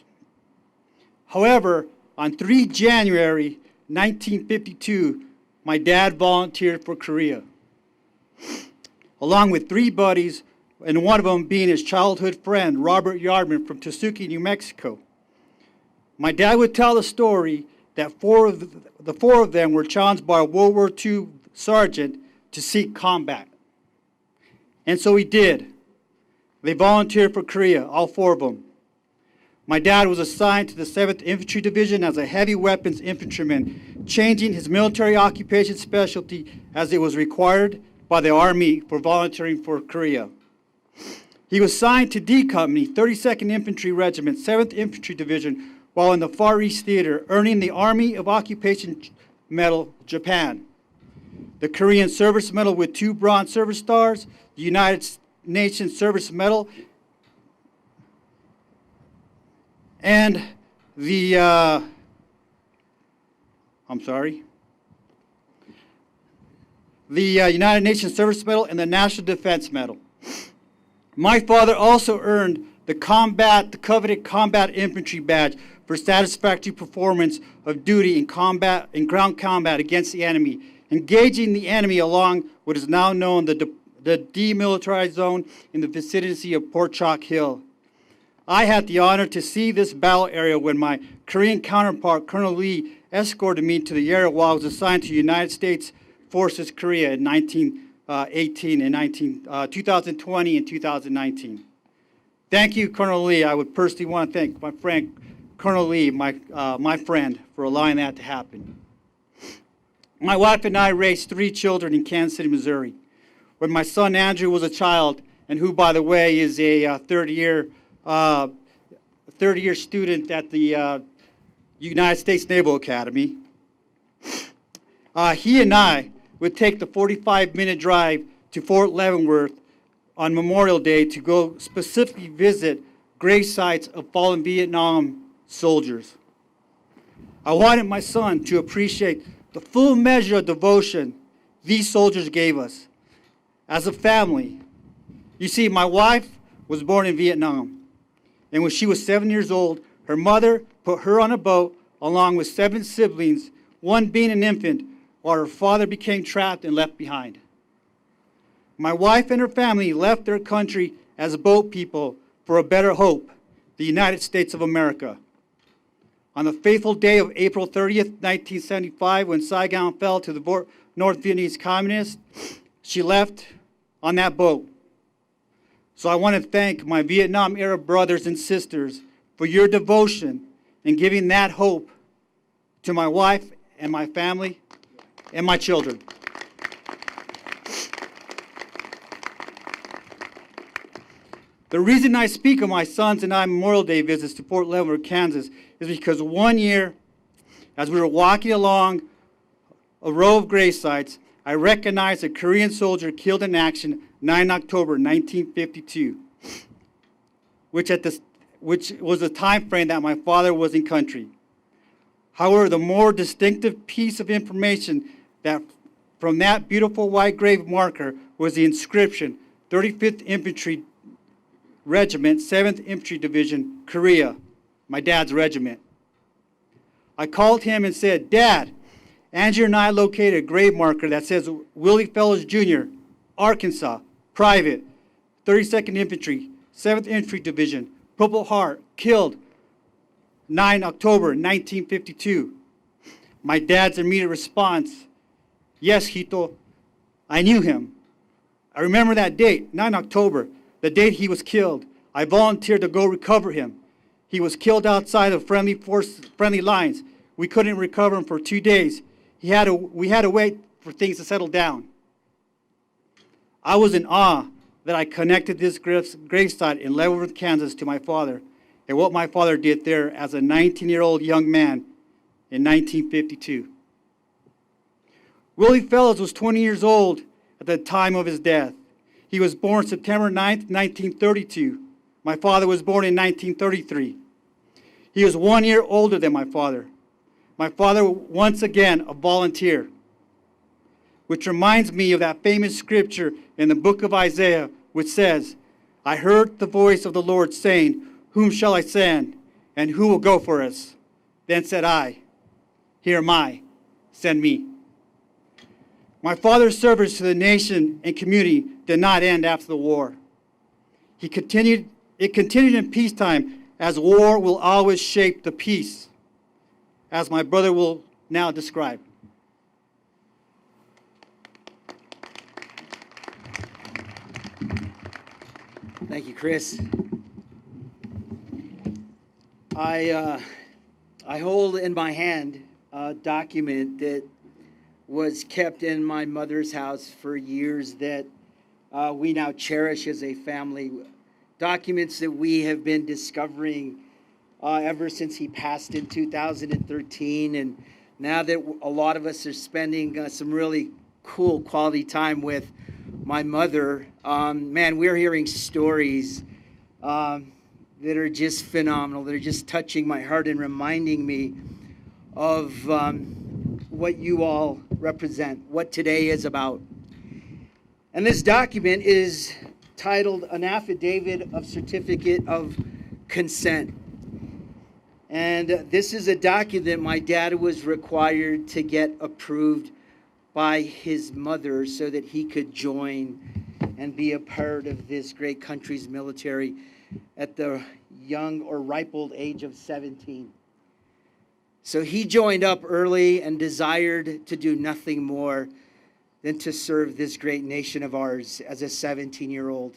However, on 3 January 1952, my dad volunteered for Korea, along with 3 buddies, and one of them being his childhood friend, Robert Yardman from Tasuki, New Mexico. My dad would tell the story that the four of them were challenged by a World War II sergeant to seek combat. And so he did. They volunteered for Korea, all 4 of them. My dad was assigned to the 7th Infantry Division as a heavy weapons infantryman, changing his military occupation specialty as it was required by the Army for volunteering for Korea. He was assigned to D Company, 32nd Infantry Regiment, 7th Infantry Division, while in the Far East Theater, earning the Army of Occupation Medal, Japan, the Korean Service Medal with 2 Bronze Service Stars, the United Nations Service Medal, and the, United Nations Service Medal and the National Defense Medal. My father also earned the coveted Combat Infantry Badge for satisfactory performance of duty in ground combat against the enemy, engaging the enemy along what is now known the demilitarized zone in the vicinity of Port Chalk Hill. I had the honor to see this battle area when my Korean counterpart, Colonel Lee, escorted me to the area while I was assigned to United States Forces Korea in 1918 and 2020 and 2019. Thank you, Colonel Lee. I would personally want to thank my friend, Colonel Lee, my friend, for allowing that to happen. My wife and I raised 3 children in Kansas City, Missouri. When my son Andrew was a child, and who, by the way, is a third-year student at the United States Naval Academy, he and I would take the 45-minute drive to Fort Leavenworth on Memorial Day to go specifically visit grave sites of fallen Vietnam soldiers. I wanted my son to appreciate the full measure of devotion these soldiers gave us as a family. You see, my wife was born in Vietnam, and when she was 7 years old, her mother put her on a boat along with 7 siblings, one being an infant, while her father became trapped and left behind. My wife and her family left their country as boat people for a better hope, the United States of America. On the fateful day of April 30th, 1975, when Saigon fell to the North Vietnamese communists, she left on that boat. So I want to thank my Vietnam-era brothers and sisters for your devotion in giving that hope to my wife and my family and my children. The reason I speak of my sons and I Memorial Day visits to Fort Leavenworth, Kansas, is because one year, as we were walking along a row of grave sites, I recognized a Korean soldier killed in action 9 October 1952, which was the time frame that my father was in country. However, the more distinctive piece of information that from that beautiful white grave marker was the inscription, 35th Infantry Regiment, 7th Infantry Division, Korea, my dad's regiment. I called him and said, "Dad, Andrew and I located a grave marker that says Willie Fellows Jr., Arkansas, Private, 32nd Infantry, 7th Infantry Division, Purple Heart, killed 9 October 1952. My dad's immediate response, "Yes, Hito, I knew him. I remember that date, 9 October, the date he was killed. I volunteered to go recover him. He was killed outside of friendly lines. We couldn't recover him for 2 days. We had to wait for things to settle down." I was in awe that I connected this gravesite in Leavenworth, Kansas to my father and what my father did there as a 19-year-old young man in 1952. Willie Fellows was 20 years old at the time of his death. He was born September 9th, 1932. My father was born in 1933. He was 1 year older than my father. My father, once again, a volunteer, which reminds me of that famous scripture in the book of Isaiah, which says, "I heard the voice of the Lord saying, 'Whom shall I send, and who will go for us?' Then said I, 'Here am I, send me.'" My father's service to the nation and community did not end after the war. It continued in peacetime, as war will always shape the peace, as my brother will now describe. Thank you, Chris. I hold in my hand a document that was kept in my mother's house for years that we now cherish as a family. Documents that we have been discovering ever since he passed in 2013. And now that a lot of us are spending some really cool quality time with my mother, man, we're hearing stories that are just phenomenal, that are just touching my heart and reminding me of what you all represent, what today is about. And this document is titled An Affidavit of Certificate of Consent. And this is a document my dad was required to get approved by his mother so that he could join and be a part of this great country's military at the young or ripe old age of 17. So he joined up early and desired to do nothing more than to serve this great nation of ours as a 17-year-old.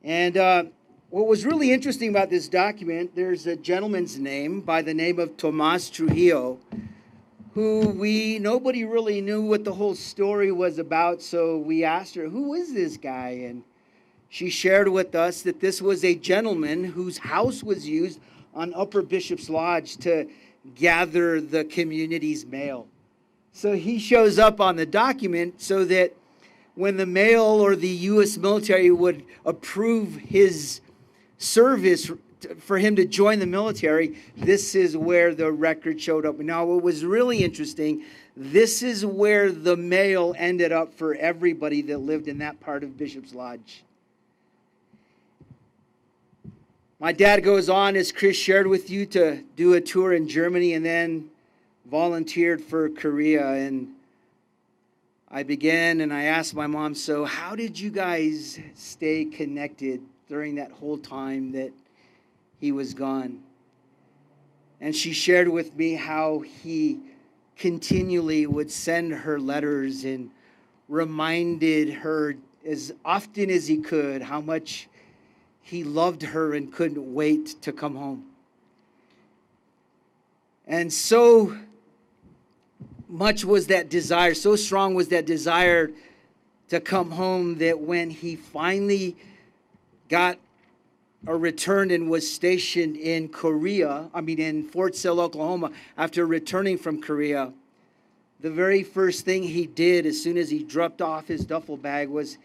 And What was really interesting about this document, there's a gentleman's name by the name of Tomas Trujillo, who nobody really knew what the whole story was about, so we asked her, who is this guy? And she shared with us that this was a gentleman whose house was used on Upper Bishop's Lodge to gather the community's mail. So he shows up on the document so that when the mail or the U.S. military would approve his service for him to join the military, this is where the record showed up. Now, what was really interesting, this is where the mail ended up for everybody that lived in that part of Bishop's Lodge. My dad goes on, as Chris shared with you, to do a tour in Germany and then volunteered for Korea. And I began and I asked my mom, so how did you guys stay connected during that whole time that he was gone? And she shared with me how he continually would send her letters and reminded her as often as he could how much he loved her and couldn't wait to come home. And so much was that desire, so strong was that desire to come home, that when he finally got or returned and was stationed in in Fort Sill, Oklahoma, after returning from Korea, the very first thing he did as soon as he dropped off his duffel bag was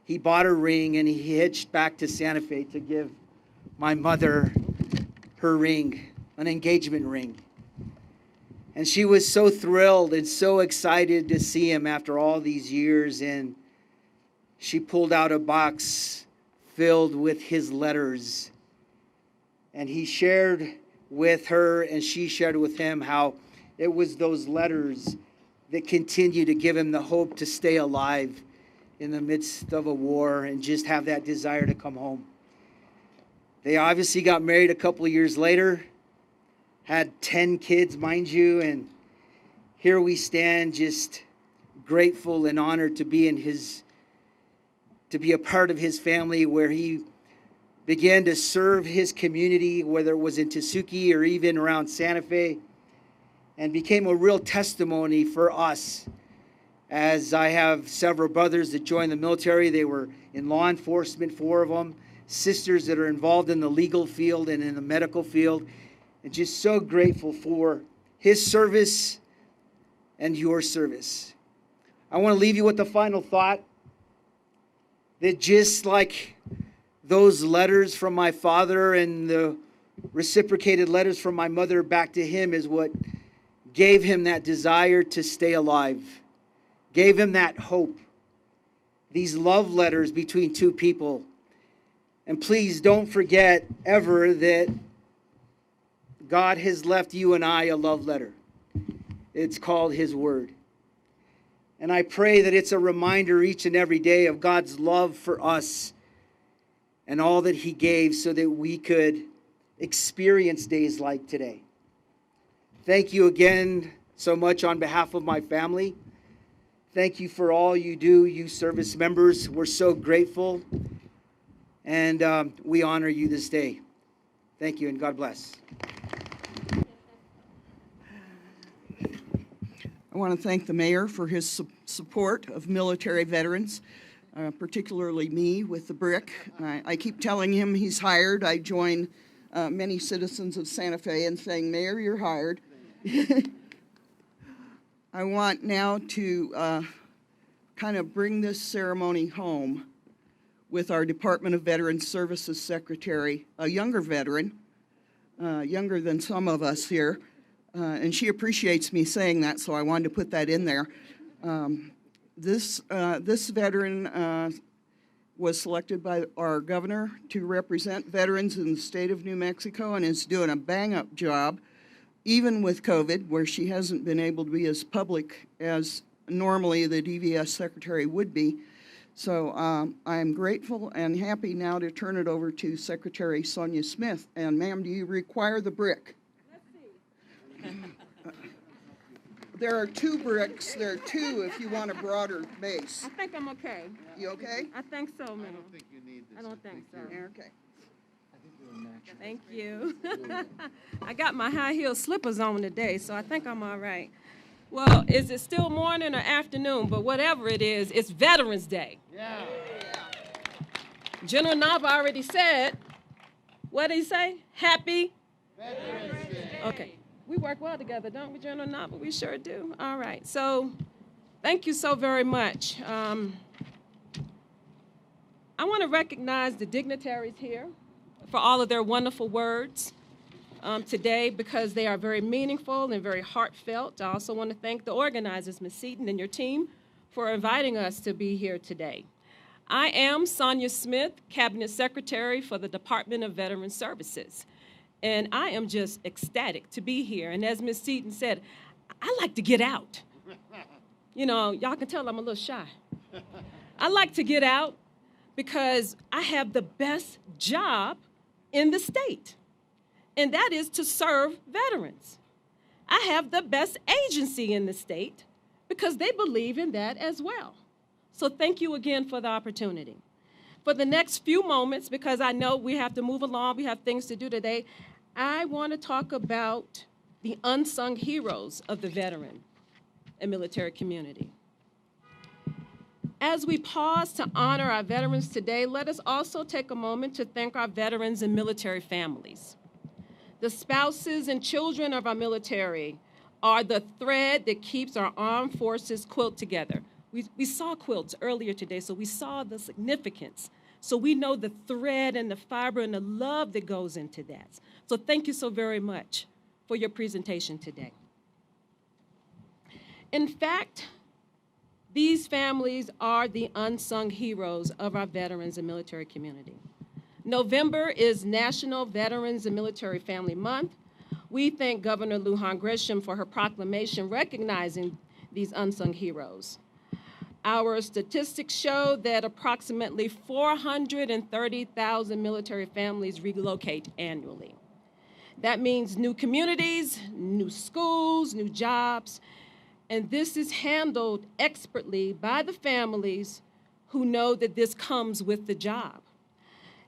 he bought a ring and he hitched back to Santa Fe to give my mother her ring, an engagement ring. And she was so thrilled and so excited to see him after all these years. And she pulled out a box filled with his letters. And he shared with her and she shared with him how it was those letters that continue to give him the hope to stay alive in the midst of a war and just have that desire to come home. They obviously got married a couple of years later, had 10 kids, mind you, and here we stand just grateful and honored to be to be a part of his family, where he began to serve his community, whether it was in Tesuque or even around Santa Fe, and became a real testimony for us. As I have several brothers that joined the military, they were in law enforcement, 4 of them, sisters that are involved in the legal field and in the medical field, and just so grateful for his service and your service. I want to leave you with the final thought that just like those letters from my father and the reciprocated letters from my mother back to him is what gave him that desire to stay alive, gave him that hope. These love letters between 2 people. And please don't forget ever that God has left you and I a love letter. It's called His Word. And I pray that it's a reminder each and every day of God's love for us and all that He gave so that we could experience days like today. Thank you again so much on behalf of my family. Thank you for all you do, you service members. We're so grateful, and we honor you this day. Thank you, and God bless. I want to thank the mayor for his support of military veterans, particularly me with the brick. I keep telling him he's hired. I join many citizens of Santa Fe in saying, Mayor, you're hired. I want now to kind of bring this ceremony home with our Department of Veterans Services Secretary, a younger veteran, younger than some of us here. And she appreciates me saying that, so I wanted to put that in there. This veteran was selected by our governor to represent veterans in the state of New Mexico and is doing a bang-up job, even with COVID, where she hasn't been able to be as public as normally the DVS secretary would be. So I'm grateful and happy now to turn it over to Secretary Sonia Smith. And ma'am, do you require the brick? There are 2 bricks. There are 2 if you want a broader base. I think I'm okay. You okay? I think so, ma'am. I don't think you need this. I don't think so. Okay. Thank you. I got my high heel slippers on today, so I think I'm all right. Well, is it still morning or afternoon? But whatever it is, it's Veterans Day. Yeah. General Nava already said, what did he say? Happy Veterans Day. Okay. We work well together, don't we, General Nava? We sure do. All right. So thank you so very much. I want to recognize the dignitaries here for all of their wonderful words today, because they are very meaningful and very heartfelt. I also want to thank the organizers, Ms. Seaton and your team, for inviting us to be here today. I am Sonia Smith, Cabinet Secretary for the Department of Veteran Services, and I am just ecstatic to be here. And as Ms. Seaton said, I like to get out. You know, y'all can tell I'm a little shy. I like to get out because I have the best job in the state, and that is to serve veterans. I have the best agency in the state because they believe in that as well. So thank you again for the opportunity. For the next few moments, because I know we have to move along, we have things to do today, I want to talk about the unsung heroes of the veteran and military community. As we pause to honor our veterans today, let us also take a moment to thank our veterans and military families. The spouses and children of our military are the thread that keeps our armed forces quilt together. We saw quilts earlier today, so we saw the significance. So we know the thread and the fiber and the love that goes into that. So thank you so very much for your presentation today. In fact, these families are the unsung heroes of our veterans and military community. November is National Veterans and Military Family Month. We thank Governor Lujan Grisham for her proclamation recognizing these unsung heroes. Our statistics show that approximately 430,000 military families relocate annually. That means new communities, new schools, new jobs, and this is handled expertly by the families who know that this comes with the job,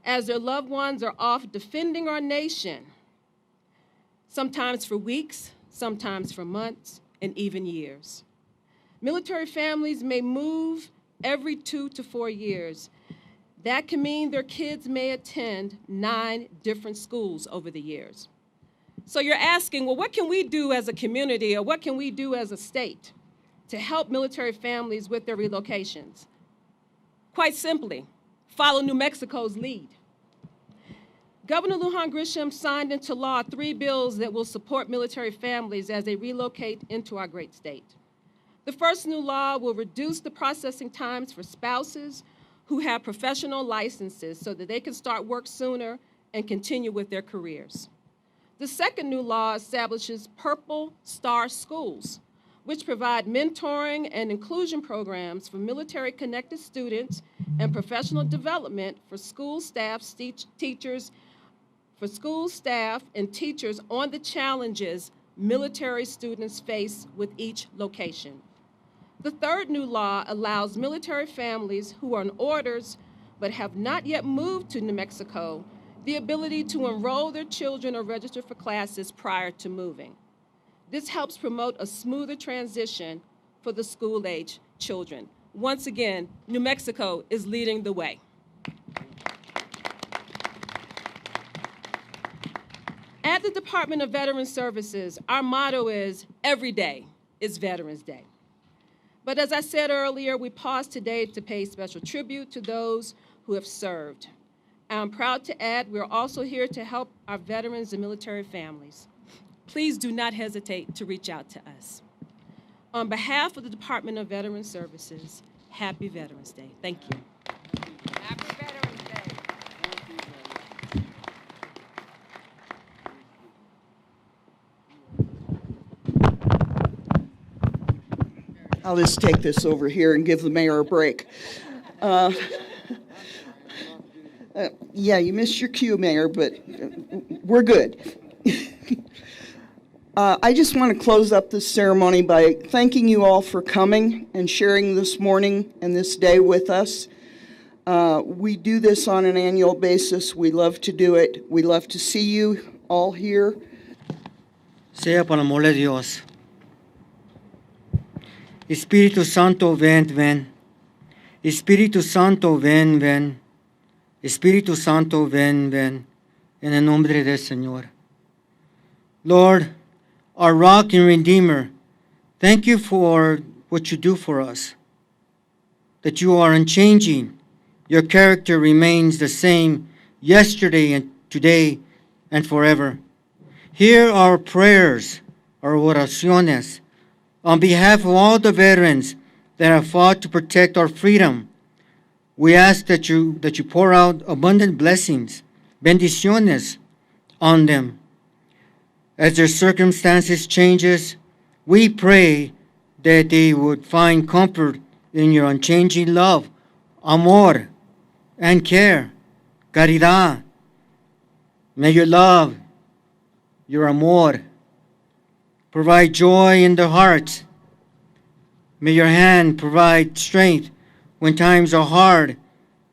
as their loved ones are off defending our nation, sometimes for weeks, sometimes for months, and even years. Military families may move every 2 to 4 years. That can mean their kids may attend 9 different schools over the years. So you're asking, well, what can we do as a community, or what can we do as a state to help military families with their relocations? Quite simply, follow New Mexico's lead. Governor Lujan Grisham signed into law 3 bills that will support military families as they relocate into our great state. The first new law will reduce the processing times for spouses who have professional licenses so that they can start work sooner and continue with their careers. The second new law establishes Purple Star Schools, which provide mentoring and inclusion programs for military-connected students and professional development for school staff, teachers on the challenges military students face with each location. The third new law allows military families who are on orders but have not yet moved to New Mexico the ability to enroll their children or register for classes prior to moving. This helps promote a smoother transition for the school-age children. Once again, New Mexico is leading the way. At the Department of Veteran Services, our motto is, every day is Veterans Day. But as I said earlier, we pause today to pay special tribute to those who have served. I'm proud to add we're also here to help our veterans and military families. Please do not hesitate to reach out to us. On behalf of the Department of Veteran Services, happy Veterans Day. Thank you. Happy Veterans Day. I'll just take this over here and give the mayor a break. Yeah, you missed your cue, Mayor, but we're good. I just want to close up this ceremony by thanking you all for coming and sharing this morning and this day with us. We do this on an annual basis. We love to do it. We love to see you all here. Sea por el amor de Dios. Espíritu Santo, ven, ven. Espíritu Santo, ven, ven. Espíritu Santo, ven, ven. En el nombre del Señor. Lord, our rock and redeemer, thank you for what you do for us. That you are unchanging. Your character remains the same yesterday and today and forever. Hear our prayers, our oraciones, on behalf of all the veterans that have fought to protect our freedom. We ask that you pour out abundant blessings, bendiciones, on them. As their circumstances changes, we pray that they would find comfort in your unchanging love, amor, and care, caridad. May your love, your amor, provide joy in their hearts. May your hand provide strength when times are hard,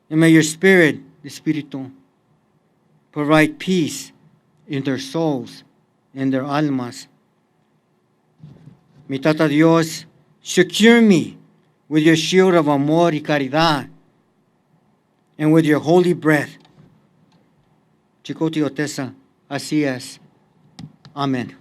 and may your spirit, the Espíritu, provide peace in their souls, in their almas. Mi Tata Dios, secure me with your shield of amor y caridad, and with your holy breath. Chikoti Otesa, así es. Amen.